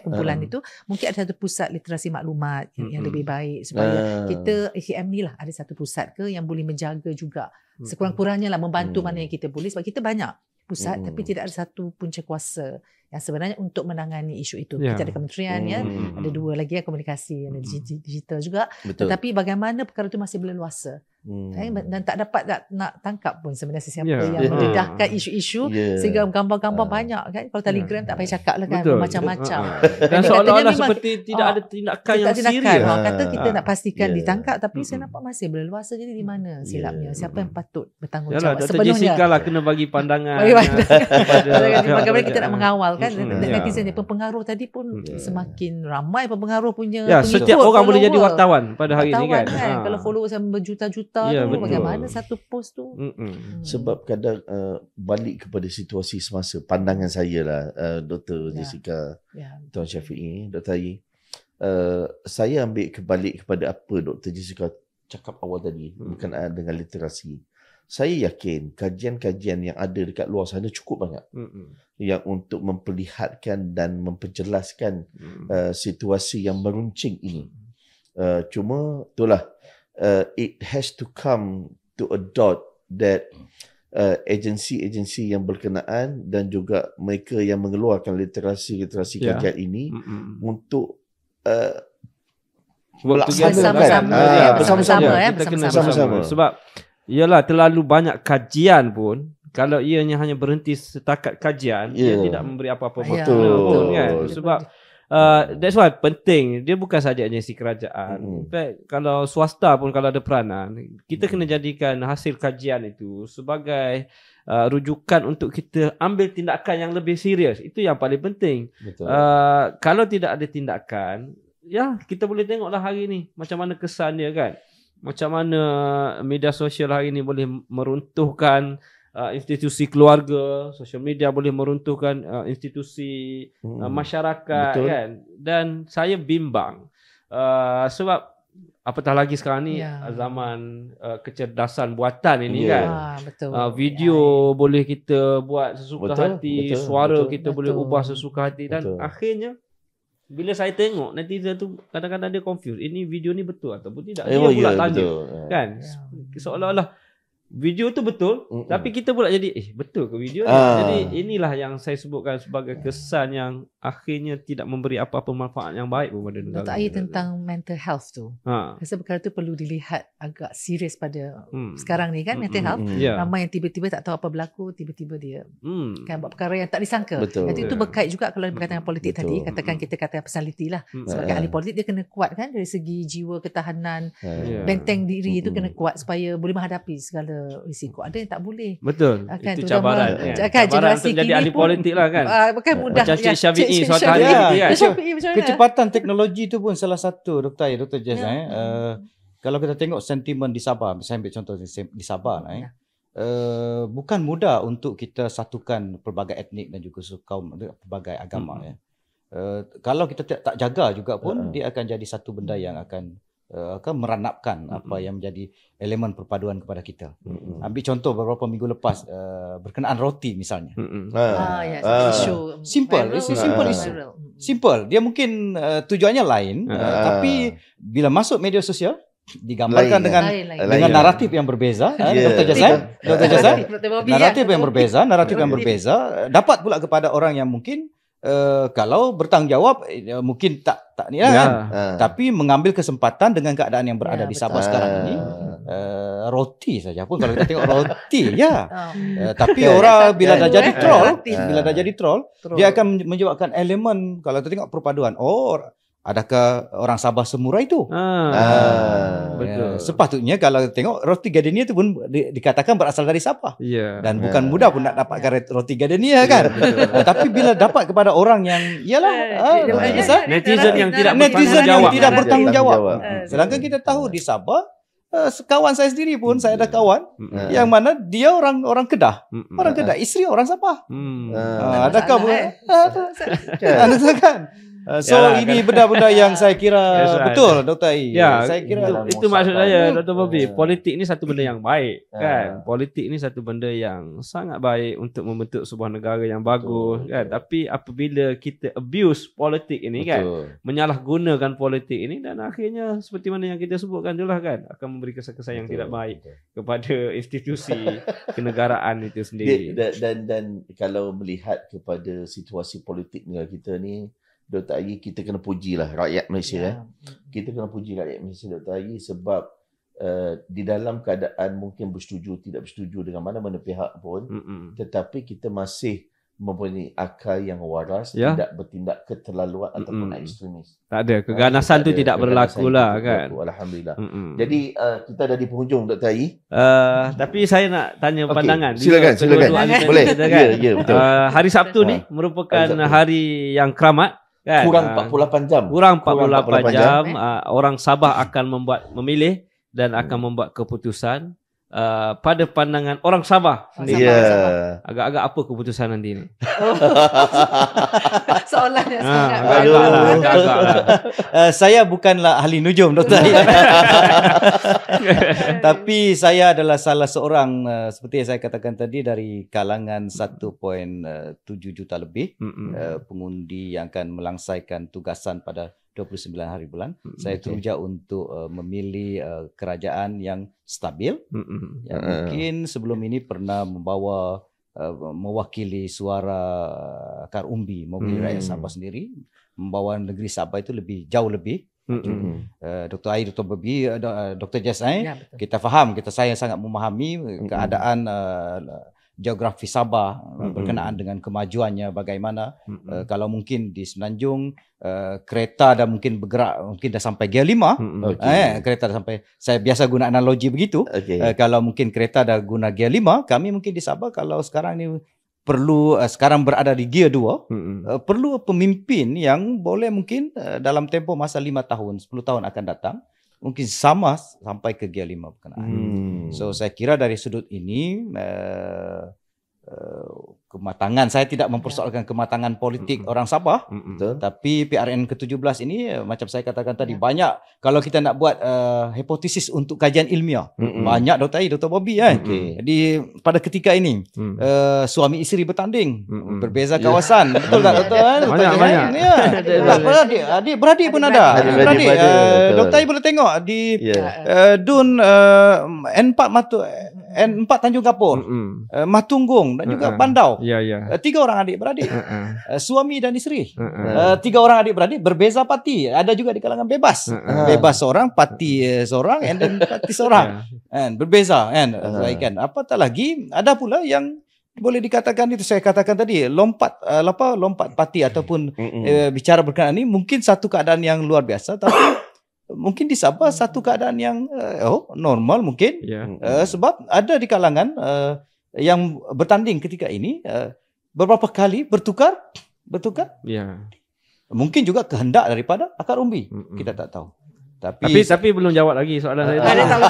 C: kumpulan itu, mungkin ada satu pusat literasi maklumat yang lebih baik, supaya kita AKM ni lah ada satu pusat yang boleh menjaga juga sekurang-kurangnya lah, membantu mana yang kita boleh, sebab kita banyak pusat tapi tidak ada satu punca kuasa yang sebenarnya untuk menangani isu itu. Kita ada kementerian, ada 2 lagi komunikasi, ada digital juga.
B: Betul.
C: Tetapi bagaimana perkara itu masih berleluasa. Dan tak dapat nak tangkap pun sebenarnya sesiapa yang mendedahkan isu-isu sehingga gambar-gambar banyak kan. Kalau Telegram tak payah cakap lah kan, macam-macam.
A: Dan seolah-olah seperti tidak ada tindakan yang serius.
C: Kata kita nak pastikan ditangkap, tapi saya nampak masih berleluasa. Jadi di mana silapnya? Siapa yang patut bertanggungjawab
A: sepenuhnya? Dr. Jessica lah kena bagi pandangan.
C: Bagaimana kita nak mengawal kan. Netizen ni pengaruh tadi pun semakin ramai pengaruh punya pengikut.
A: Setiap orang boleh jadi wartawan pada hari ini kan.
C: Kalau follower saya berjuta-juta tu, bagaimana satu post tu.
B: Sebab kadang balik kepada situasi semasa, pandangan saya lah, Dr. Jessica, Tuan Syafiee, Dr. Ayi, saya ambil kebalik kepada apa Dr. Jessica cakap awal tadi berkenaan dengan literasi. Saya yakin kajian-kajian yang ada dekat luar sana cukup banyak yang untuk memperlihatkan dan memperjelaskan situasi yang meruncing ini. Cuma itulah, it has to come to a dot that agensi-agensi yang berkenaan dan juga mereka yang mengeluarkan literasi kajian ini untuk bersama-sama.
A: Sebab ialah terlalu banyak kajian pun, kalau ianya hanya berhenti setakat kajian, dia tidak memberi apa-apa makna pun kan. Sebab that's why penting, dia bukan saja agensi kerajaan. In fact, kalau swasta pun kalau ada peranan, kita kena jadikan hasil kajian itu sebagai rujukan untuk kita ambil tindakan yang lebih serius. Itu yang paling penting. Kalau tidak ada tindakan, kita boleh tengoklah hari ni macam mana kesan dia kan. Macam mana media sosial hari ni boleh meruntuhkan institusi keluarga, sosial media boleh meruntuhkan institusi masyarakat. Betul. Kan. Dan saya bimbang sebab apatah lagi sekarang ni zaman kecerdasan buatan ini kan.
C: Betul.
A: Video boleh kita buat sesuka hati, suara kita boleh ubah sesuka hati dan akhirnya bila saya tengok netizen tu kadang-kadang dia confuse, ini video ni betul ataupun tidak. Dia pula tanya kan. Seolah-olah video tu betul, tapi kita pula jadi betul ke video ni? Jadi inilah yang saya sebutkan sebagai kesan yang akhirnya tidak memberi apa-apa manfaat yang baik kepada negara.
C: Dr. Ayi tentang mental health tu. Rasa perkara tu perlu dilihat agak serius pada sekarang ni kan, mental health. Ramai yang tiba-tiba tak tahu apa berlaku, tiba-tiba dia kan buat perkara yang tak disangka. Itu berkait juga kalau berkaitan dengan politik tadi, katakan kita kata personality lah. Sebagai ahli politik dia kena kuat kan dari segi jiwa ketahanan, benteng diri itu kena kuat supaya boleh menghadapi segala risiko. Ada yang tak boleh.
A: Betul.
C: Itu
A: cabaran. Cabaran untuk jadi ahli politik lah kan.
C: Bukan mudah.
A: Macam Cik Syafiee suatu hari kan.
D: Kecepatan teknologi itu pun salah satu Dr. Jess. Kalau kita tengok sentimen di Sabah, saya ambil contoh di Sabah bukan mudah untuk kita satukan pelbagai etnik dan juga kaum pelbagai agama. Kalau kita tak jaga juga pun dia akan jadi satu benda yang akan meranapkan apa yang menjadi elemen perpaduan kepada kita. Ambil contoh beberapa minggu lepas berkenaan roti misalnya. Simple. Dia mungkin tujuannya lain, tapi bila masuk media sosial digambarkan dengan naratif yang berbeza. Dr. Jasa, naratif yang berbeza dapat pula kepada orang yang mungkin kalau bertanggungjawab mungkin tak ni kan. Tapi mengambil kesempatan dengan keadaan yang berada di Sabah sekarang ini, roti saja pun kalau kita tengok roti tapi orang bila dah jadi troll, dia akan menyebabkan elemen, kalau kita tengok perpaduan, adakah orang Sabah semurah itu?
A: Betul.
D: Sepatutnya kalau tengok roti gardenia itu pun dikatakan berasal dari Sabah. Dan bukan mudah pun nak dapatkan roti gardenia kan. Tapi bila dapat kepada orang yang
A: netizen yang tidak
D: bertanggung jawab. Sedangkan kita tahu di Sabah, kawan saya sendiri pun, saya ada kawan yang mana dia orang Kedah. Orang Kedah, isteri orang Sabah. Adakah kan? So ini benda-benda yang saya kira betul Dr. Ai.
A: Saya kira itu maksud saya Dr. Bobby. Politik ni satu benda yang baik kan. Politik ni satu benda yang sangat baik untuk membentuk sebuah negara yang bagus kan. Tapi apabila kita abuse politik ini kan, menyalahgunakan politik ini dan akhirnya seperti mana yang kita sebutkan itulah kan, akan memberi kesan-kesan yang tidak baik kepada institusi kenegaraan itu sendiri.
B: Dan kalau melihat kepada situasi politik negara kita ni, Dr. Ai, kita kena pujilah rakyat Malaysia. Kita kena puji rakyat Malaysia, Dr. Ai, sebab di dalam keadaan mungkin bersetuju, tidak bersetuju dengan mana-mana pihak pun, tetapi kita masih mempunyai akal yang waras, tidak bertindak keterlaluan ataupun ekstremis.
A: Tak ada, keganasan tu tidak berlaku lah kan.
B: Alhamdulillah. Jadi kita dah di penghujung Dr. Ai.
A: Tapi saya nak tanya pandangan.
B: Silakan. Boleh. Ya, betul.
A: Hari Sabtu ni merupakan hari yang keramat. Kan?
B: Kurang 48 jam.
A: Kurang 48 jam. Orang Sabah akan memilih dan akan membuat keputusan. Pada pandangan orang Sabah sendiri, agak-agak apa keputusan nanti ni?
C: Soalannya
D: saya bukanlah ahli nujum, Dr. Ai. Tapi saya adalah salah seorang, seperti yang saya katakan tadi, dari kalangan 1.7 juta lebih pengundi yang akan melangsaikan tugasan pada 29 hari bulan. Saya teruja untuk memilih kerajaan yang stabil, yang mungkin sebelum ini pernah mewakili suara akar umbi, mewakili rakyat Sabah sendiri, membawa negeri Sabah itu jauh lebih. Dr. Ai, Dr. Bobby, Dr. Jess, kita faham, saya sangat memahami keadaan geografi Sabah berkenaan dengan kemajuannya bagaimana. Kalau mungkin di Semenanjung kereta dah mungkin bergerak, mungkin dah sampai Gear 5. Kereta dah sampai, saya biasa guna analogi begitu. Kalau mungkin kereta dah guna Gear 5, kami mungkin di Sabah kalau sekarang ni perlu sekarang berada di Gear 2, perlu pemimpin yang boleh mungkin dalam tempoh masa 5 tahun, 10 tahun akan datang mungkin sama sampai ke Gear 5 berkenaan. So saya kira dari sudut ini kematangan, saya tidak mempersoalkan kematangan politik orang Sabah, tapi PRN ke-17 ini macam saya katakan tadi, banyak kalau kita nak buat hipotesis untuk kajian ilmiah, banyak Dr. Ai, Dr. Bobby kan. Jadi pada ketika ini suami isteri bertanding, berbeza kawasan, betul tak Dr. Banyak. Adik-beradik pun ada. Dr. Ai boleh tengok di Dun N4 Tanjung Kapur, Matunggung dan juga Bandau. 3 orang adik-beradik, suami dan isteri. 3 orang adik-beradik berbeza parti. Ada juga di kalangan bebas. Bebas seorang, parti seorang, and then parti seorang. Berbeza kan. Apatah lagi ada pula yang boleh dikatakan, itu saya katakan tadi, lompat parti ataupun bicara berkenaan ini mungkin satu keadaan yang luar biasa, tapi mungkin di Sabah satu keadaan yang normal mungkin. Sebab ada di kalangan yang bertanding ketika ini beberapa kali bertukar. Mungkin juga kehendak daripada akar umbi, kita tak tahu.
A: Tapi belum jawab lagi soalan saya.
C: Ada tak jawab.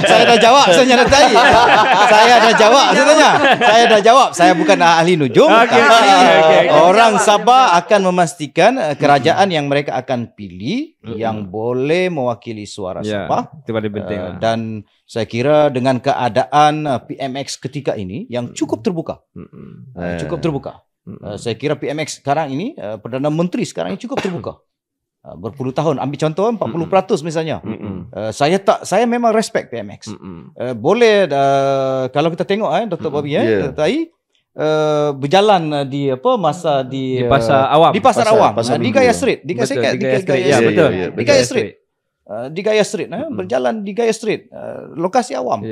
D: Saya dah jawab sebenarnya tadi. Saya dah jawab. Saya bukan ahli nujum. Orang Sabah akan memastikan kerajaan yang mereka akan pilih yang boleh mewakili suara Sabah.
A: Itu paling penting.
D: Dan saya kira dengan keadaan PMX ketika ini yang cukup terbuka. Saya kira PMX sekarang ini, Perdana Menteri sekarang ini cukup terbuka. Berpuluh tahun, ambil contoh 40% misalnya. Saya memang respect PMX. Boleh kalau kita tengok Dr. Bobby Dr. Ai berjalan di masa di
A: pasar awam.
D: Di pasar awam, di Gaya Street, di Gaya Street. Berjalan di Gaya Street, lokasi awam.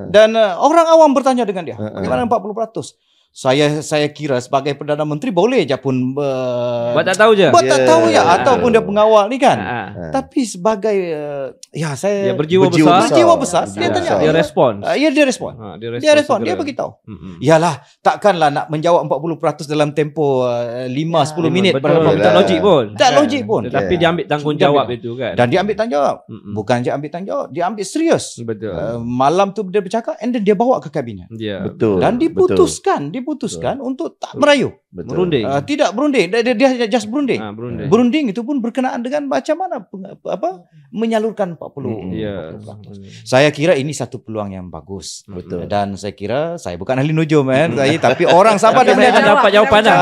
D: Dan orang awam bertanya dengan dia, bagaimana 40%? Saya kira sebagai Perdana Menteri boleh je pun
A: buat tak tahu je.
D: Ataupun dia pengawal ni kan. Tapi sebagai saya berjiwa besar, dia tanya.
A: Dia respon.
D: Dia respon, dia beritahu. Yalah, takkanlah nak menjawab 40% dalam tempoh 5-10 minit.
A: Tak logik pun.
D: Tak logik pun.
A: Tapi dia ambil tanggungjawab itu kan.
D: Dan dia ambil tanggungjawab. Bukan je ambil tanggungjawab, dia ambil serius.
A: Betul.
D: Malam tu dia bercakap and then dia bawa ke kabinet.
B: Betul.
D: Dan diputuskan diputuskan untuk tak merayu.
A: Berunding.
D: Tidak berunding. Dia just berunding. Berunding itu pun berkenaan dengan macam mana menyalurkan 40. Saya kira ini satu peluang yang bagus.
B: Betul.
D: Dan saya kira saya bukan ahli nujum tapi orang Sabah
A: dah melihat dapat jawapan dah.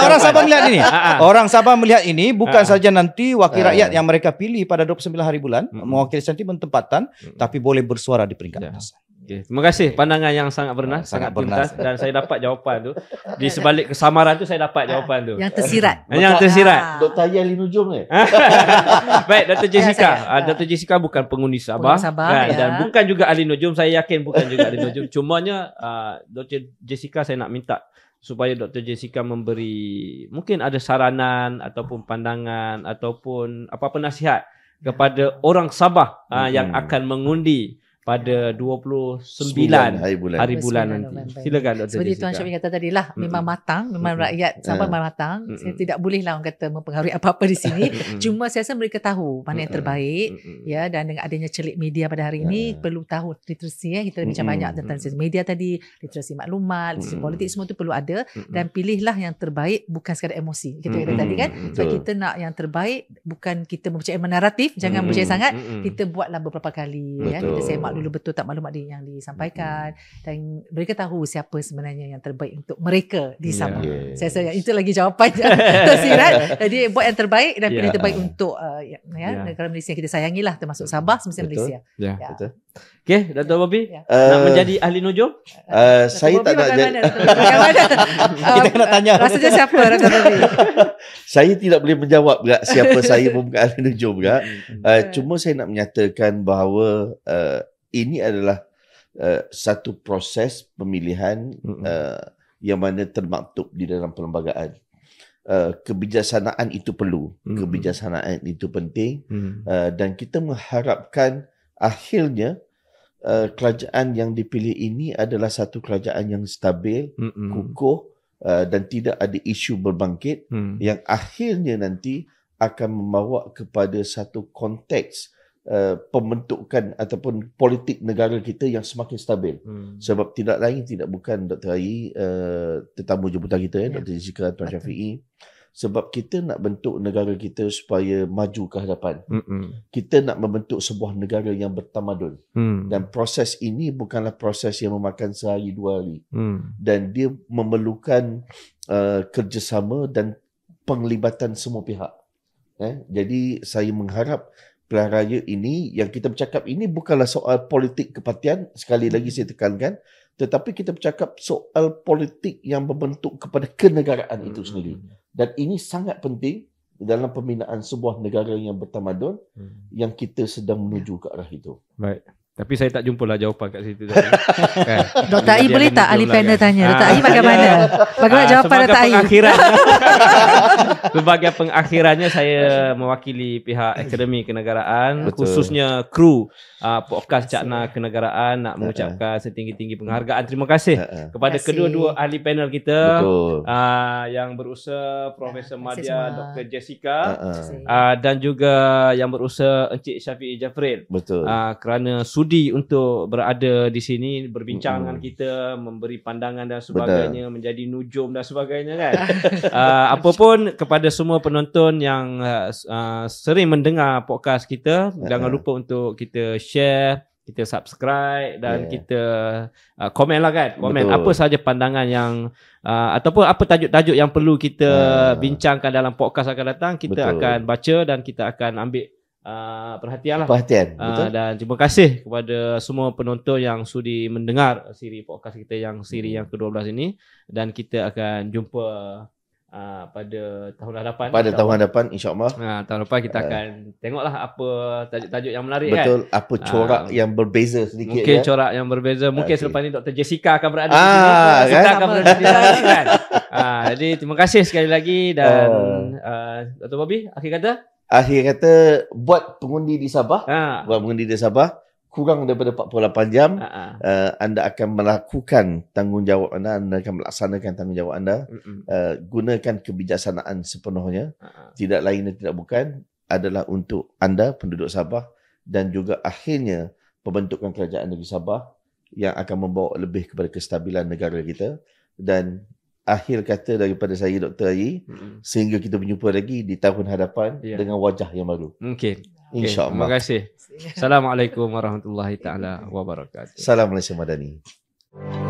D: Orang Sabah melihat ini. Orang Sabah melihat ini bukan saja nanti wakil rakyat yang mereka pilih pada 29 hari bulan mewakili sentimen tempatan, tapi boleh bersuara di peringkat atas.
A: Okay. Terima kasih pandangan yang sangat bernas, sangat tuntas, dan saya dapat jawapan tu. Di sebalik kesamaran tu saya dapat jawapan tu.
C: Yang tersirat.
A: Yang tersirat.
B: Dr. Ali Nujum ni.
A: Baik, Dr. Jessica. Dr. Jessica bukan pengundi Sabah, kan? Dan bukan juga ahli nujum. Saya yakin bukan juga ahli nujum. Cumanya Dr. Jessica saya nak minta supaya Dr. Jessica memberi mungkin ada saranan ataupun pandangan ataupun apa-apa nasihat kepada orang Sabah yang akan mengundi pada 29 hari bulan nanti. Silakan Dr.
C: Seperti
A: Jessica.
C: Tuan Syafiq kata tadi lah, memang matang, memang rakyat Sabah memang matang. Saya tidak boleh lah orang kata mempengaruhi apa-apa di sini. Cuma saya rasa mereka tahu mana yang terbaik, ya, dan dengan adanya celik media pada hari ini perlu tahu literasi, kita bincang banyak tentang literasi media tadi, literasi maklumat, literasi politik, semua tu perlu ada, dan pilihlah yang terbaik, bukan sekadar emosi. Kita kata tadi kan, sebab kita nak yang terbaik, bukan kita mempercayai naratif, jangan percaya sangat, kita buatlah beberapa kali, ya, kita semak dulu betul tak maklumat yang disampaikan, dan mereka tahu siapa sebenarnya yang terbaik untuk mereka di Sabah. Saya rasa itu lagi jawapannya tersirat. Jadi buat yang terbaik dan pilih terbaik untuk negara Malaysia yang kita sayangilah, termasuk Sabah semestinya Malaysia.
B: Betul.
A: Okey, Dr. Bobby nak menjadi ahli nujum?
B: Saya tak nak jadi.
D: Kita kena tanya.
C: Rasanya siapa Dr. Bobby?
B: Saya tidak boleh menjawab juga siapa saya bukan ahli nujum juga. Cuma saya nak menyatakan bahawa ini adalah satu proses pemilihan yang mana termaktub di dalam perlembagaan. Kebijaksanaan itu perlu, kebijaksanaan itu penting, dan kita mengharapkan akhirnya kerajaan yang dipilih ini adalah satu kerajaan yang stabil, kukuh, dan tidak ada isu berbangkit yang akhirnya nanti akan membawa kepada satu konteks pembentukan ataupun politik negara kita yang semakin stabil. Sebab tidak lain tidak bukan Dr. Ai, tetamu jemputan kita, Dr. Jessica, Tuan Syafiq. Sebab kita nak bentuk negara kita supaya maju ke hadapan. Kita nak membentuk sebuah negara yang bertamadun. Dan proses ini bukanlah proses yang memakan sehari dua hari. Dan dia memerlukan kerjasama dan penglibatan semua pihak. Jadi saya mengharap pilihan raya ini, yang kita bercakap ini bukanlah soal politik kepartian, sekali lagi saya tekankan, tetapi kita bercakap soal politik yang membentuk kepada kenegaraan itu sendiri. Dan ini sangat penting dalam pembinaan sebuah negara yang bertamadun yang kita sedang menuju ke arah itu.
A: Baik. Tapi saya tak jumpalah jawapan kat situ tadi. Kan?
C: Dr. Ai boleh tak ahli panel tanya? Dr. Ai bagaimana? Bagaimana jawapan Dr. Ai?
A: Sebagai pengakhirannya saya mewakili pihak Akademi Kenegaraan, khususnya kru podcast Cakna Kenegaraan, nak mengucapkan setinggi-tinggi penghargaan. Terima kasih kepada kedua-dua ahli panel kita, yang berusaha Profesor Madya, Dr. Jessica, dan juga yang berusaha Encik Syafiq Jafril. Kerana sudi untuk berada di sini, berbincang dengan kita, memberi pandangan dan sebagainya, menjadi nujum dan sebagainya kan. Apapun kepada semua penonton yang sering mendengar podcast kita, jangan lupa untuk kita share, kita subscribe dan kita komen lah kan. Komen apa sahaja pandangan yang ataupun apa tajuk-tajuk yang perlu kita bincangkan dalam podcast akan datang, kita akan baca dan kita akan ambil perhatian. Dan terima kasih kepada semua penonton yang sudi mendengar siri podcast kita yang siri yang ke-12 ini, dan kita akan jumpa pada tahun hadapan.
B: Tahun hadapan insya-Allah.
A: Tahun depan kita akan tengoklah apa tajuk-tajuk yang menarik
B: apa corak yang berbeza sedikit.
A: Mungkin corak yang berbeza. Mungkin selepas ni Dr. Jessica akan berada di sini. Kan? Akan berada di sini kan. Jadi terima kasih sekali lagi, dan Dr. Bobby akhir kata buat pengundi di Sabah, kurang daripada 48 jam, anda akan melakukan tanggungjawab anda akan melaksanakan tanggungjawab anda. Gunakan kebijaksanaan sepenuhnya, tidak lain dan tidak bukan adalah untuk anda penduduk Sabah, dan juga akhirnya pembentukan kerajaan negeri Sabah yang akan membawa lebih kepada kestabilan negara kita,
B: Dan akhir kata daripada saya, Dr. Ayi, sehingga kita berjumpa lagi di tahun hadapan dengan wajah yang baru.
A: Mungkin.
B: InsyaAllah.
A: Terima kasih. Assalamualaikum warahmatullahi taala wabarakatuh.
B: Assalamualaikum Madani.